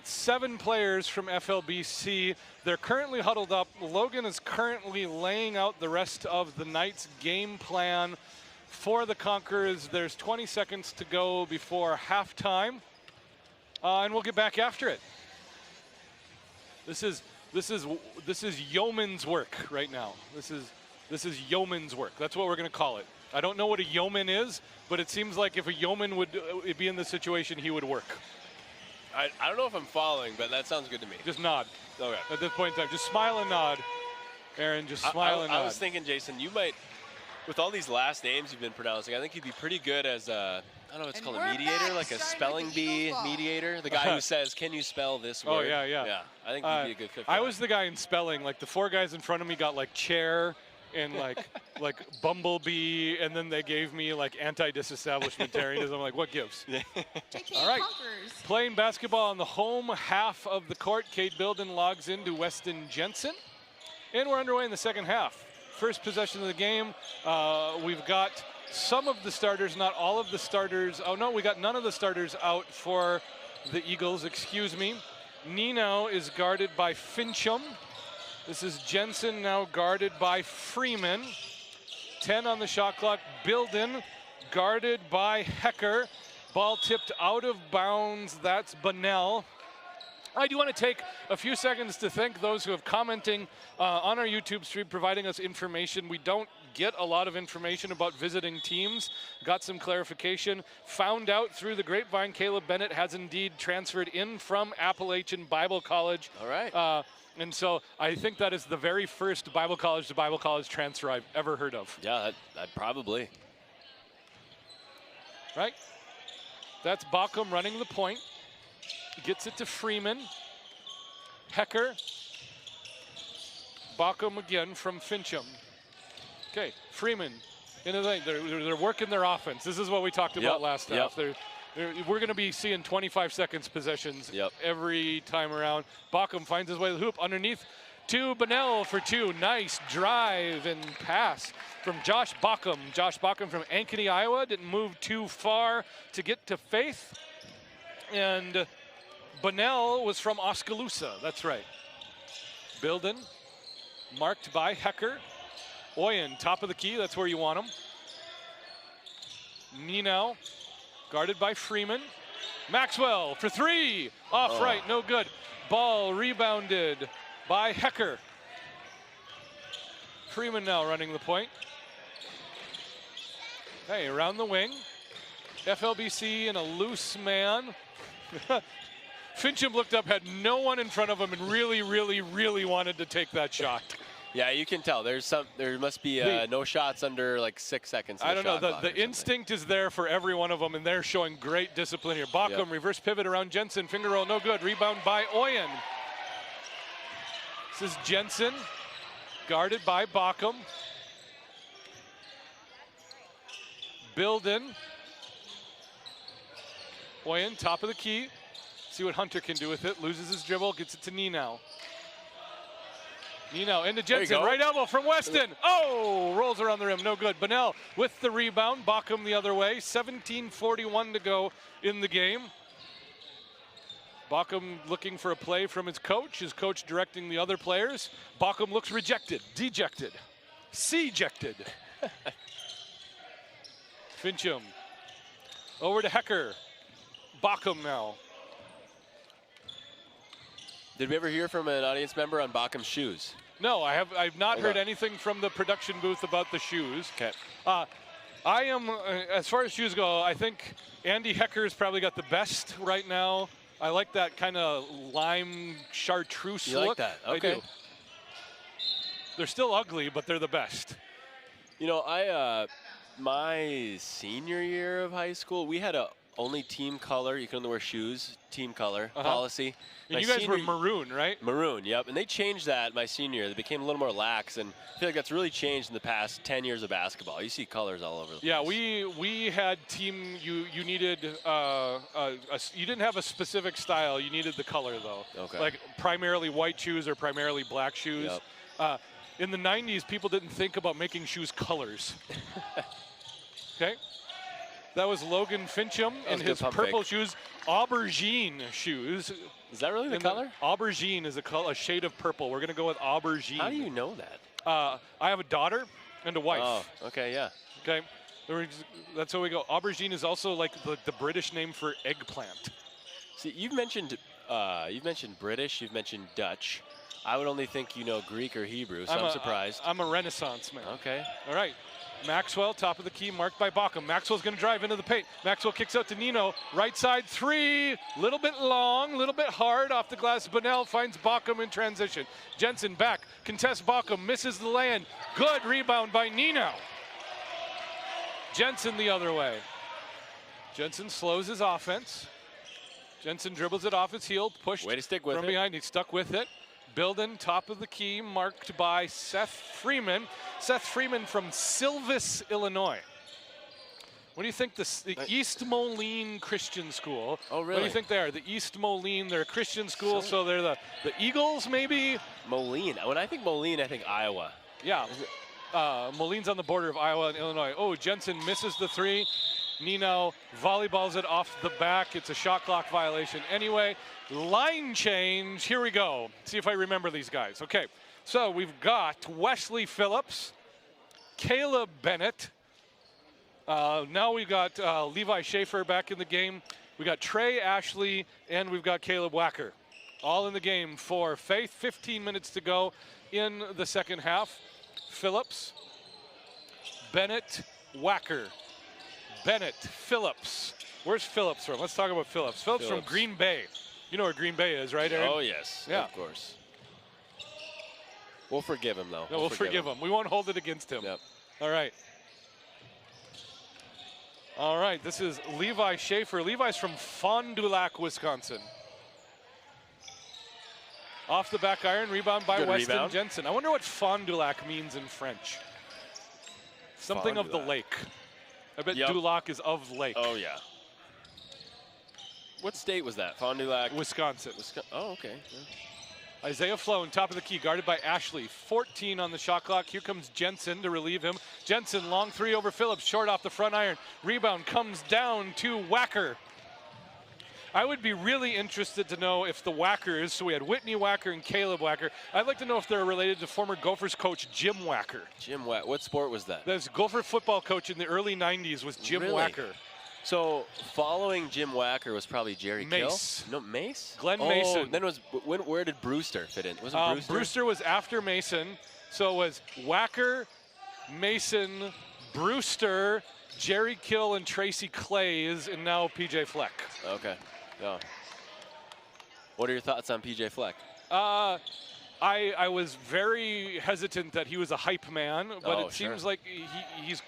7 players from FLBC. They're currently huddled up. Logan is currently laying out the rest of the night's game plan for the Conquerors. There's 20 seconds to go before halftime, and we'll get back after it. This is yeoman's work right now. This is yeoman's work. That's what we're going to call it. I don't know what a yeoman is, but it seems like if a yeoman would be in this situation, he would work. I don't know if I'm following, but that sounds good to me. Just nod. Okay. At this point in time, just smile and nod. Aaron, just smile and nod. I was thinking, Jason, you might, with all these last names you've been pronouncing, I think you'd be pretty good as a, I don't know what it's called, a mediator, like a spelling bee mediator. The guy who says, can you spell this word? Oh, yeah. Yeah, I think you'd be a good fit for I that. was the guy in spelling. Like, the 4 guys in front of me got, like, chair and, like bumblebee, and then they gave me, like, anti-disestablishmentarianism. I'm like, what gives? All right. Conquerors. Playing basketball on the home half of the court. Cade Bilden logs into Weston Jensen. And we're underway in the second half. First possession of the game. We've got some of the starters, not all of the starters. Oh, no, we got none of the starters out for the Eagles, excuse me. Nino is guarded by Fincham. This is Jensen now guarded by Freeman. 10 on the shot clock. Bilden guarded by Hecker. Ball tipped out of bounds. That's Bunnell. I do want to take a few seconds to thank those who have commenting on our YouTube stream, providing us information. We don't get a lot of information about visiting teams. Got some clarification. Found out through the grapevine Caleb Bennett has indeed transferred in from Appalachian Bible College. All right. And so I think that is the very first Bible college to Bible college transfer I've ever heard of. Yeah, that probably. Right? That's Bauckham running the point. Gets it to Freeman. Hecker. Bauckham again from Fincham. Okay, Freeman. They're working their offense. This is what we talked about last half. We're going to be seeing 25 seconds possessions every time around. Bauckham finds his way to the hoop underneath to Bunnell for 2. Nice drive and pass from Josh Bauckham. Josh Bauckham from Ankeny, Iowa. Didn't move too far to get to Faith. And Bunnell was from Oskaloosa. That's right. Bilden, marked by Hecker. Oyen, top of the key. That's where you want him. Nino, guarded by Freeman. Maxwell for 3. Off right, no good. Ball rebounded by Hecker. Freeman now running the point. Hey, around the wing. FLBC and a loose man. Fincham looked up, had no one in front of him, and really, really, really wanted to take that shot. Yeah, you can tell. There must be no shots under like 6 seconds. I don't know. The instinct is there for every one of them, and they're showing great discipline here. Bauckham, reverse pivot around Jensen. Finger roll, no good. Rebound by Oyen. This is Jensen, guarded by Bauckham. Bilden. Oyen, top of the key. See what Hunter can do with it. Loses his dribble, gets it to Nino. Nino into Jensen, right elbow from Weston. Oh, rolls around the rim, no good. Bunnell with the rebound, Bauckham the other way. 17:41 to go in the game. Baucom looking for a play from his coach directing the other players. Baucom looks rejected, dejected, C-jected. Fincham over to Hecker. Baucom now. Did we ever hear from an audience member on Baucom's shoes? No, I've not heard anything from the production booth about the shoes. Okay. I am, as far as shoes go, I think Andy Hecker's probably got the best right now. I like that kind of lime chartreuse You look. like that? Okay. I do. They're still ugly, but they're the best. You know, my senior year of high school, we had a only team color. You can only wear shoes, team color policy. And you guys were maroon, right? Maroon, yep. And they changed that my senior year. They became a little more lax, and I feel like that's really changed in the past 10 years of basketball. You see colors all over the place. Yeah, we had team. You needed you didn't have a specific style. You needed the color though. Okay. Like primarily white shoes or primarily black shoes. Yep. In the 90s, people didn't think about making shoes colors. Okay. That was Logan Fincham in his purple shoes, aubergine shoes. Is that really the color? Aubergine is a shade of purple. We're going to go with aubergine. How do you know that? I have a daughter and a wife. Oh, okay, yeah. Okay. That's how we go. Aubergine is also like the British name for eggplant. See, you've mentioned British, you've mentioned Dutch. I would only think you know Greek or Hebrew, so I'm surprised. I'm a Renaissance man. Okay. All right. Maxwell, top of the key, marked by Baucom. Maxwell's going to drive into the paint. Maxwell kicks out to Nino. Right side three. Little bit long, little bit hard off the glass. Bunnell finds Baucom in transition. Jensen back. Contests Baucom. Misses the lay-in. Good rebound by Nino. Jensen the other way. Jensen slows his offense. Jensen dribbles it off his heel. Pushed way to stick with from behind. He stuck with it. Building, top of the key, marked by Seth Freeman. Seth Freeman from Silvis, Illinois. What do you think the East Moline Christian School? Oh, really? What do you think they are? The East Moline, they're a Christian school, so they're the Eagles, maybe? Moline. When I think Moline, I think Iowa. Yeah. Moline's on the border of Iowa and Illinois. Oh, Jensen misses the three. Nino volleyballs it off the back. It's a shot clock violation. Anyway, line change. Here we go. See if I remember these guys. Okay, so we've got Wesley Phillips, Caleb Bennett. Now we've got Levi Schaefer back in the game. We got Trey Ashley, and we've got Caleb Wacker. All in the game for Faith. 15 minutes to go in the second half. Phillips, Bennett, Wacker. Bennett, Phillips. Where's Phillips from? Let's talk about Phillips. Phillips from Green Bay. You know where Green Bay is, right, Aaron? Oh, yes. Yeah. Of course. We'll forgive him, though. No, we'll forgive him. We won't hold it against him. Yep. All right. All right, this is Levi Schaefer. Levi's from Fond du Lac, Wisconsin. Off the back iron, rebound by Weston Jensen. I wonder what Fond du Lac means in French. Something of the lake. I bet Du Lac is of lake. Oh, yeah. What state was that? Fond du Lac? Wisconsin. Oh, okay. Yeah. Isaiah Flown, top of the key, guarded by Ashley. 14 on the shot clock. Here comes Jensen to relieve him. Jensen, long three over Phillips, short off the front iron. Rebound comes down to Wacker. I would be really interested to know if the Wackers, so we had Whitney Wacker and Caleb Wacker, I'd like to know if they're related to former Gophers coach Jim Wacker. Jim Wacker. What sport was that? The Gopher football coach in the early 90s was Jim Wacker. So following Jim Wacker was probably Jerry Mace. Kill? No, Mace? Glenn Mason. Then where did Brewster fit in? Was it Brewster? Brewster was after Mason. So it was Wacker, Mason, Brewster, Jerry Kill, and Tracy Clays, and now PJ Fleck. Okay. Yeah. What are your thoughts on PJ Fleck? I was very hesitant that he was a hype man, but it seems like he's.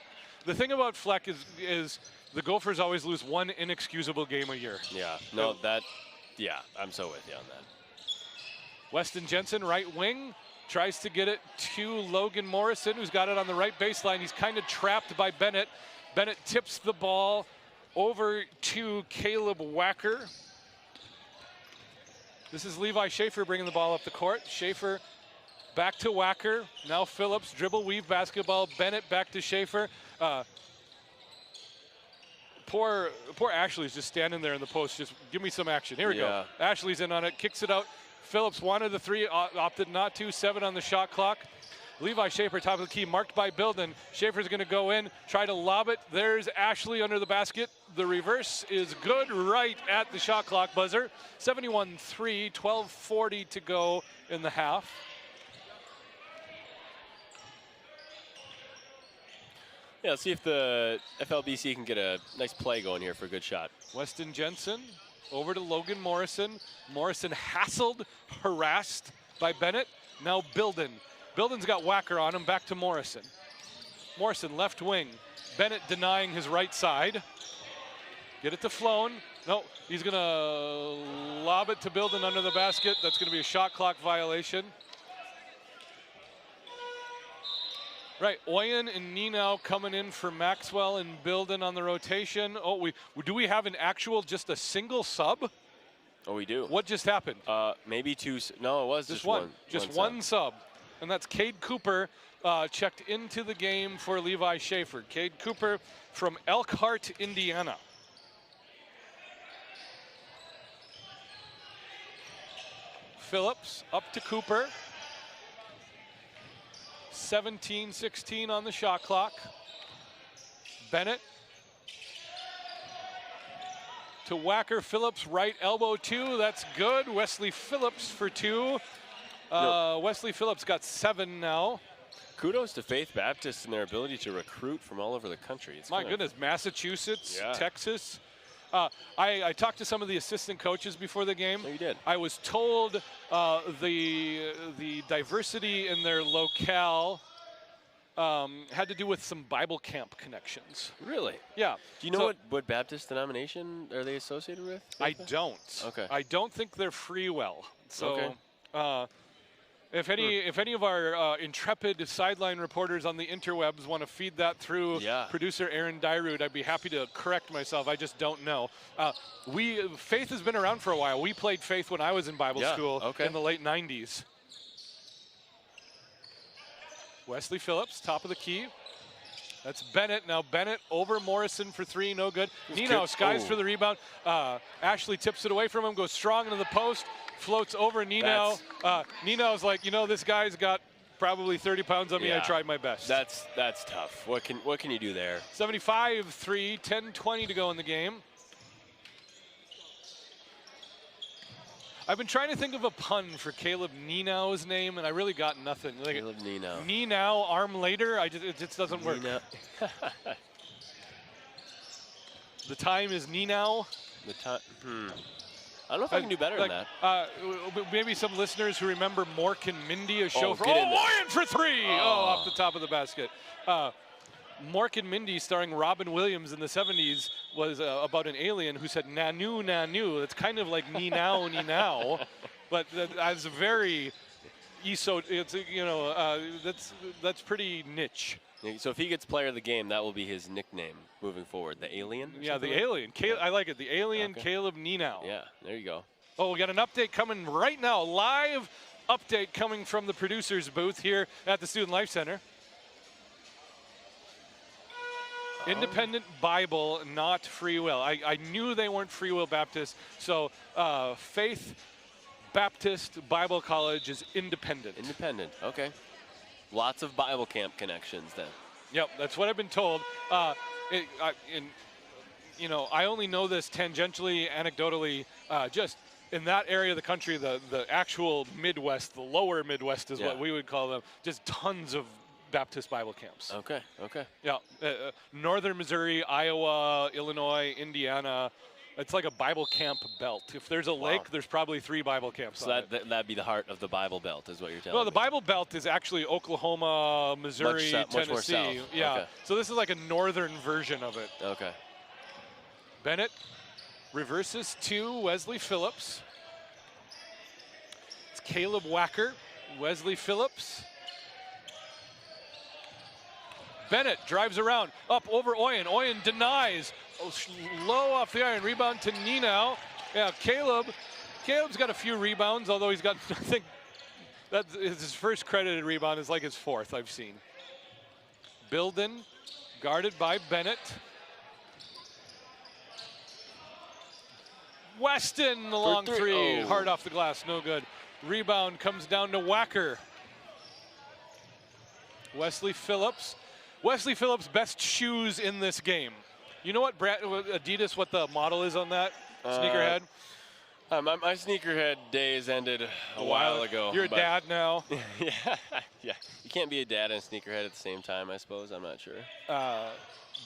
The thing about Fleck is the Gophers always lose one inexcusable game a year. Yeah. No, I'm so with you on that. Weston Jensen, right wing, tries to get it to Logan Morrison, who's got it on the right baseline. He's kind of trapped by Bennett. Bennett tips the ball over to Caleb Wacker. This is Levi Schaefer bringing the ball up the court. Schaefer back to Wacker. Now Phillips, dribble, weave, basketball. Bennett back to Schaefer. poor Ashley's just standing there in the post. Just give me some action. Here we go. Ashley's in on it, kicks it out. Phillips wanted the three, opted not to. 7 on the shot clock. Levi Schaefer, top of the key, marked by Bilden. Schaefer's going to go in, try to lob it. There's Ashley under the basket. The reverse is good right at the shot clock buzzer. 71-3, 12:40 to go in the half. Yeah, let's see if the FLBC can get a nice play going here for a good shot. Weston Jensen over to Logan Morrison. Morrison hassled, harassed by Bennett. Now Bilden. Bilden's got Whacker on him, back to Morrison. Morrison, left wing. Bennett denying his right side. Get it to Floan. No, he's going to lob it to Bilden under the basket. That's going to be a shot clock violation. Right, Oyen and Nino coming in for Maxwell and Bilden on the rotation. Oh, do we have an actual, just a single sub? Oh, we do. What just happened? Maybe two. No, it was just one. Just one sub. And that's Cade Cooper checked into the game for Levi Schaefer. Cade Cooper from Elkhart, Indiana. Phillips up to Cooper. 17-16 on the shot clock. Bennett to Whacker. Phillips, right elbow 2. That's good. Wesley Phillips for 2. Wesley Phillips got 7 now. Kudos to Faith Baptist and their ability to recruit from all over the country. My goodness, Massachusetts, Texas. I talked to some of the assistant coaches before the game. Oh, you did? I was told the diversity in their locale had to do with some Bible camp connections. Really? Yeah. Do you know what Baptist denomination are they associated with? I don't. Okay. I don't think they're Freewell. So, okay. If any of our intrepid sideline reporters on the interwebs want to feed that through producer Aaron Dyrud, I'd be happy to correct myself. I just don't know. Faith has been around for a while. We played Faith when I was in Bible school in the late 90s. Wesley Phillips, top of the key. That's Bennett. Now Bennett over Morrison for 3, no good. Nino skies for the rebound. Ashley tips it away from him, goes strong into the post. Floats over Nino. Nino's like, this guy's got probably 30 pounds on me. I tried my best. That's tough. What can you do there? 75-3, 10-20 to go in the game. I've been trying to think of a pun for Caleb Nino's name, and I really got nothing. Like, Caleb Nino. Nino, arm later. It just doesn't work. The time is Nino. The time. I don't know if I can do better than that. Maybe some listeners who remember Mork and Mindy, a show for Ryan for 3! Off the top of the basket. Mork and Mindy, starring Robin Williams in the 70s, was about an alien who said "nanu, nanu." It's kind of like "ni now, ni now," but that's very that's pretty niche. So if he gets player of the game, that will be his nickname moving forward. The Alien? Yeah, the Alien. I like it. The Alien, Caleb Ninow. Yeah, there you go. Oh, we got an update coming right now. Live update coming from the producer's booth here at the Student Life Center. Independent Bible, not Free Will. I knew they weren't Free Will Baptist, so Faith Baptist Bible College is independent. Independent, okay. Lots of Bible camp connections then. Yep, that's what I've been told. I only know this tangentially, anecdotally, just in that area of the country, the actual Midwest, the lower Midwest is what we would call them, just tons of Baptist Bible camps. Okay. Yeah, northern Missouri, Iowa, Illinois, Indiana. It's like a Bible camp belt. If there's a lake, there's probably 3 Bible camps. So that'd be the heart of the Bible belt, is what you're telling me. Well, the Bible belt is actually Oklahoma, Missouri, Tennessee. Much more south. Yeah. Okay. So this is like a northern version of it. Okay. Bennett reverses to Wesley Phillips. It's Caleb Whacker, Wesley Phillips. Bennett drives around, up over Oyen. Oyen denies. Low off the iron, rebound to Ninow. Yeah, Caleb's got a few rebounds, although he's got nothing. That's his first credited rebound is like his 4th I've seen. Bilden, guarded by Bennett. Weston, the long three. three. Oh. Hard off the glass, no good. Rebound comes down to Wacker. Wesley Phillips. Wesley Phillips' best shoes in this game. You know what, Adidas, what the model is on that sneakerhead? My sneakerhead days ended a while ago. You're a dad now. Yeah. You can't be a dad and a sneakerhead at the same time, I suppose. I'm not sure.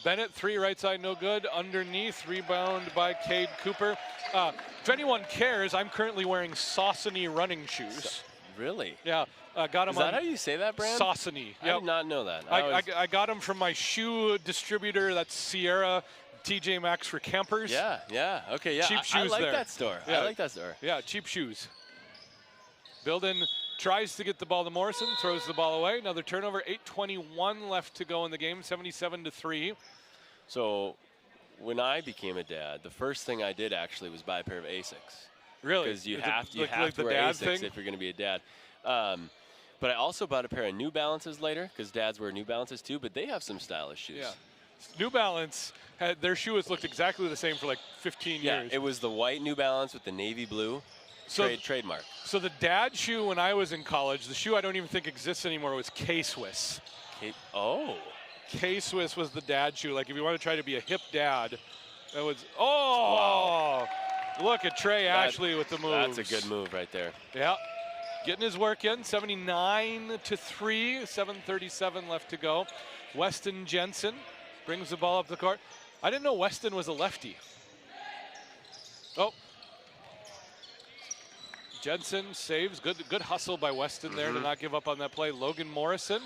Bennett, three, right side, no good. Underneath, rebound by Cade Cooper. If anyone cares, I'm currently wearing Saucony running shoes. Really? Yeah, got them. Is that how you say that, brand? Saucony. I did not know that. I got them from my shoe distributor. That's Sierra TJ Maxx for campers. Yeah. Okay, yeah. Cheap shoes I like there. that store. Yeah. I like that store. Yeah, cheap shoes. Bilden tries to get the ball to Morrison, throws the ball away. Another turnover. 8:21 left to go in the game. 77-3. So, when I became a dad, the first thing I did actually was buy a pair of Asics. Really? Because you Is have it to like the wear dad Asics thing? if you're going to be a dad. But I also bought a pair of New Balances later, because dads wear New Balances too, but they have some stylish shoes. Yeah. New Balance, their shoe has looked exactly the same for like 15 Yeah, years. it was the white New Balance with the navy blue trademark. So the dad shoe when I was in college, the shoe I don't even think exists anymore, was K-Swiss. K-Swiss was the dad shoe. Like if you want to try to be a hip dad, that was, wow. Look at Trey Ashley with the moves. That's a good move right there. Yeah. Getting his work in, 79-3, 7:37 left to go. Weston Jensen brings the ball up the court. I didn't know Weston was a lefty. Oh. Jensen saves. Good hustle by Weston there to not give up on that play. Logan Morrison.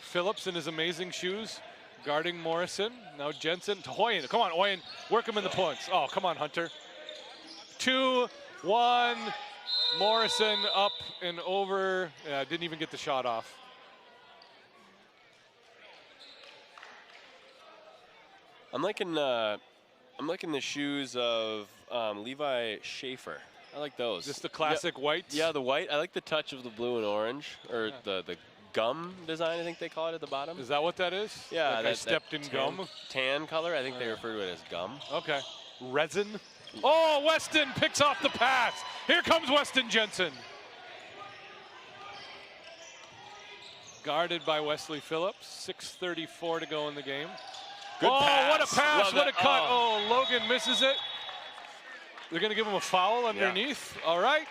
Phillips in his amazing shoes, guarding Morrison. Now Jensen to Hoyen. Come on, Hoyen. Work him in the points. Oh, come on, Hunter. 2-1. Morrison up and over. Didn't even get the shot off. I'm liking the shoes of Levi Schaefer. I like those. Just the classic whites? Yeah, the white. I like the touch of the blue and orange, or the gum design, I think they call it at the bottom. Is that what that is? Yeah, like I stepped in gum? Tan color, I think they refer to it as gum. Okay. Resin. Oh, Weston picks off the pass. Here comes Weston Jensen. Guarded by Wesley Phillips. 6:34 to go in the game. Good pass. What a pass, what a cut. Oh. Logan misses it. They're going to give him a foul underneath. Yeah. All right.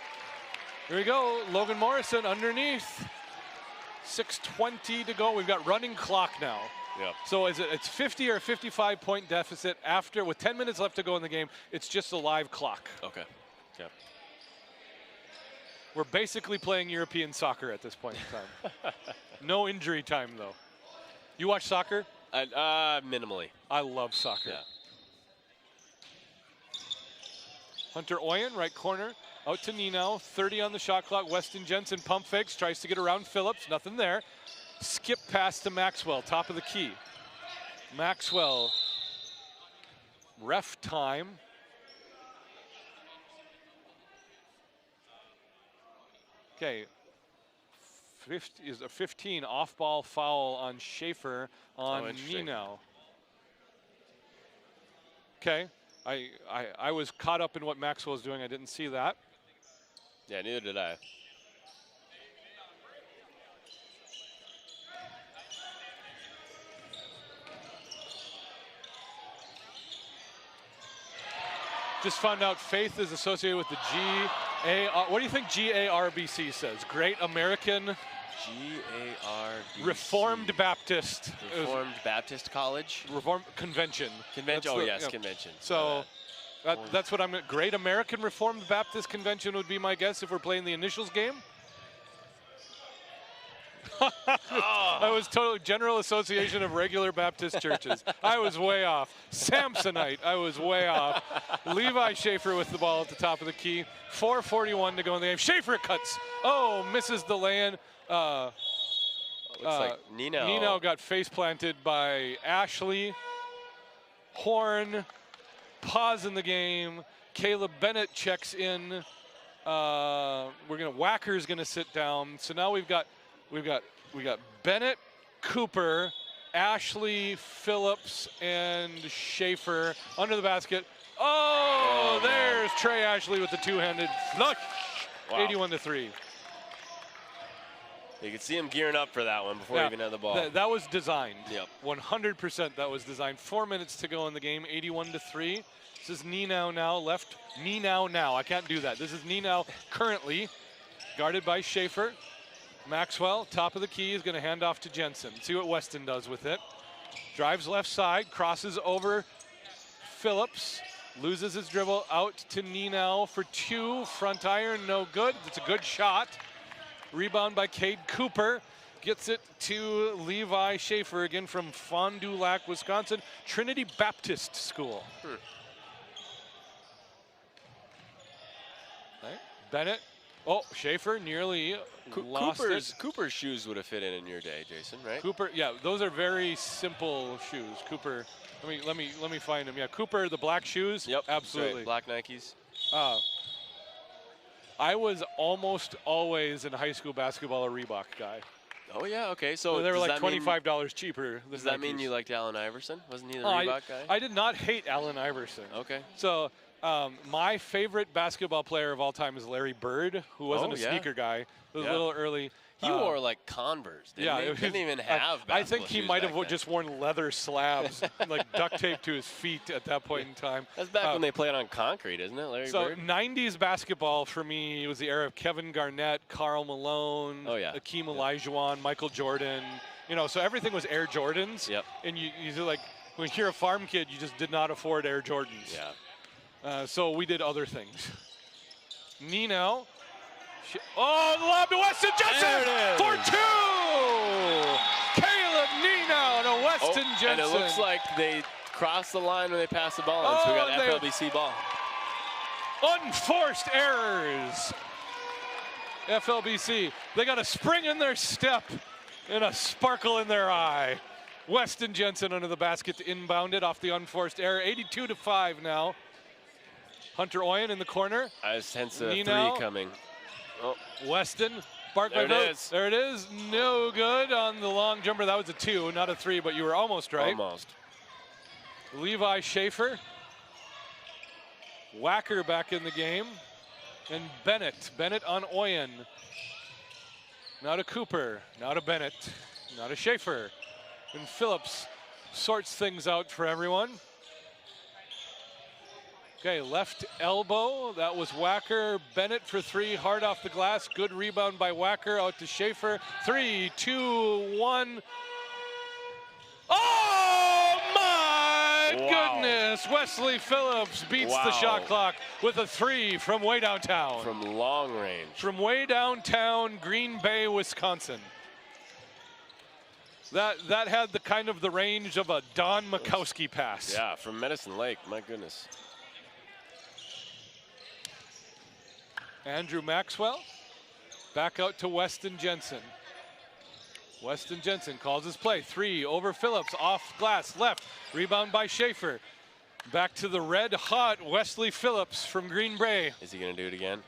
Here we go. Logan Morrison underneath. 6:20 to go. We've got running clock now. Yep. So it's 50 or 55 point deficit after, with 10 minutes left to go in the game. It's just a live clock. Okay. Yep. We're basically playing European soccer at this point in time. No injury time, though. You watch soccer? Minimally. I love soccer. Yeah. Hunter Oyen, right corner, out to Nino. 30 on the shot clock. Weston Jensen pump fakes, tries to get around Phillips. Nothing there. Skip pass to Maxwell, top of the key. Maxwell, ref time. Okay. 50 is a 15 off-ball foul on Schaefer on Nino. Okay. I was caught up in what Maxwell was doing. I didn't see that. Yeah, neither did I. Just found out Faith is associated with the G-A-R. What do you think G-A-R-B-C says? Great American G-A-R-B-C. Reformed Baptist. Reformed Baptist College? Reformed Convention. Convention, convention. So that's what I'm, Great American Reformed Baptist Convention would be my guess if we're playing the initials game. I was totally General Association of Regular Baptist Churches. I was way off. Samsonite, I was way off. Levi Schaefer with the ball at the top of the key. 4:41 to go in the game. Schaefer cuts. Oh, misses the land. Looks like Nino got face planted by Ashley. Horn. Pause in the game. Caleb Bennett checks in. Wacker's gonna sit down. So now we got Bennett, Cooper, Ashley, Phillips, and Schaefer under the basket. Oh, Oh, man. there's Trey Ashley with the two-handed flush. Wow. 81-3. You could see him gearing up for that one before he even had the ball. That was designed. Yep. 100% that was designed. 4 minutes to go in the game, 81-3. This is Ninow now, left. Ninow now. I can't do that. This is Ninow currently, guarded by Schaefer. Maxwell, top of the key, is going to hand off to Jensen. See what Weston does with it. Drives left side, crosses over Phillips. Loses his dribble out to Ninow for two. Front iron, no good. It's a good shot. Rebound by Cade Cooper. Gets it to Levi Schaefer, again from Fond du Lac, Wisconsin. Trinity Baptist School. Right. Bennett. Oh, Schaefer nearly lost it. Cooper's shoes would have fit in your day, Jason, right? Cooper, yeah, those are very simple shoes. Cooper, let me find them. Yeah, Cooper, the black shoes. Yep, absolutely. Right. Black Nikes. I was almost always in high school basketball a Reebok guy. Oh yeah, okay. So they were like $25 cheaper. Does that mean you liked Allen Iverson? Wasn't he the I Reebok guy? I did not hate Allen Iverson. Okay. So my favorite basketball player of all time is Larry Bird, who wasn't a sneaker guy. It was a little early. He wore like Converse, didn't he? Didn't even have basketball I think he shoes might have back then. just worn leather slabs, like duct tape to his feet at that point in time. That's back when they played on concrete, isn't it, Larry Bird? 90s basketball for me was the era of Kevin Garnett, Karl Malone, Akeem Olajuwon, Michael Jordan. You know, so everything was Air Jordans. Yep. And you like, when you're a farm kid, you just did not afford Air Jordans. Yeah. So we did other things. Nino. Oh, the lob to Weston Jensen for two! Caleb Nino to Weston Jensen. And it looks like they crossed the line when they passed the ball in, so we got an FLBC ball. Unforced errors. FLBC. They got a spring in their step and a sparkle in their eye. Weston Jensen under the basket to inbound it off the unforced error. 82-5 now. Hunter Oyen in the corner. I sense a Nino. three coming. Oh. Weston. Barkley. There it is. There it is. No good on the long jumper. That was a two, not a three, but you were almost right. Almost. Levi Schaefer. Wacker back in the game. And Bennett. Bennett on Oyen. Now to Cooper. Now to Bennett. Now to Schaefer. And Phillips sorts things out for everyone. Okay, left elbow. That was Wacker. Bennett for three, hard off the glass. Good rebound by Wacker, out to Schaefer. 3, 2, 1. Oh my goodness! Wesley Phillips beats the shot clock with a three from way downtown. From long range. From way downtown, Green Bay, Wisconsin. That had the kind of the range of a Don Makowski pass. Yeah, from Medicine Lake, my goodness. Andrew Maxwell, back out to Weston Jensen. Weston Jensen calls his play. Three over Phillips, off glass, left. Rebound by Schaefer. Back to the red hot Wesley Phillips from Green Bay. Is he going to do it again?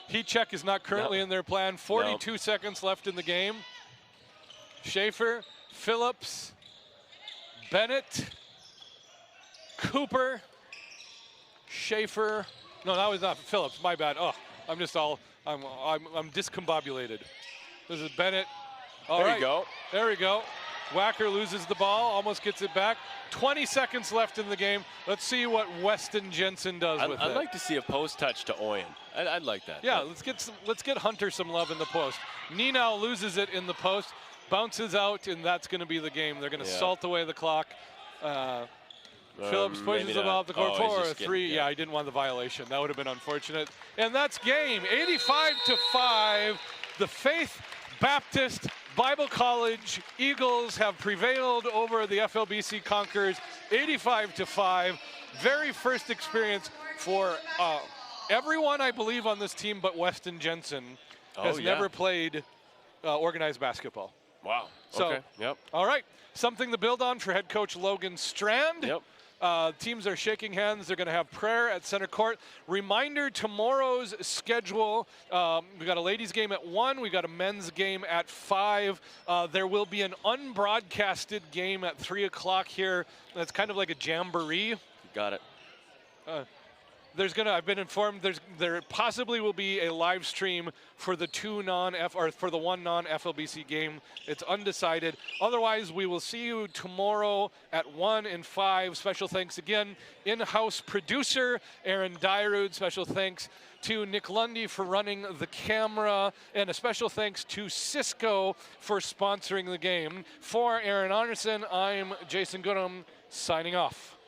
Heat check is not currently in their plan. 42 seconds left in the game. Schaefer, Phillips, Bennett, Cooper, Schaefer. No, that was not Phillips. My bad. Oh, I'm discombobulated. This is Bennett. All right. There you go. There we go. Wacker loses the ball, almost gets it back. 20 seconds left in the game. Let's see what Weston Jensen does with it. I'd like to see a post touch to Oyen. I'd like that. Yeah, let's get Hunter some love in the post. Nino loses it in the post, bounces out, and that's going to be the game. They're going to salt away the clock. Phillips pushes the ball up the court for a three. Yeah, he didn't want the violation. That would have been unfortunate. And that's game. 85-5. The Faith Baptist Bible College Eagles have prevailed over the FLBC Conquerors. 85-5. Very first experience for everyone, I believe, on this team but Weston Jensen has never played organized basketball. Wow. So, okay. Yep. All right. Something to build on for head coach Logan Strand. Yep. Teams are shaking hands. They're going to have prayer at center court. Reminder, tomorrow's schedule. We've got a ladies game at 1. We've got a men's game at 5. There will be an unbroadcasted game at 3 o'clock here. That's kind of like a jamboree. Got it. I've been informed there possibly will be a live stream for the for the one non-FLBC game. It's undecided. Otherwise, we will see you tomorrow at 1 and 5. Special thanks again, in-house producer Aaron Dyrud. Special thanks to Nick Lundy for running the camera, and a special thanks to Cisco for sponsoring the game. For Aaron Anderson, I'm Jason Goodham, signing off.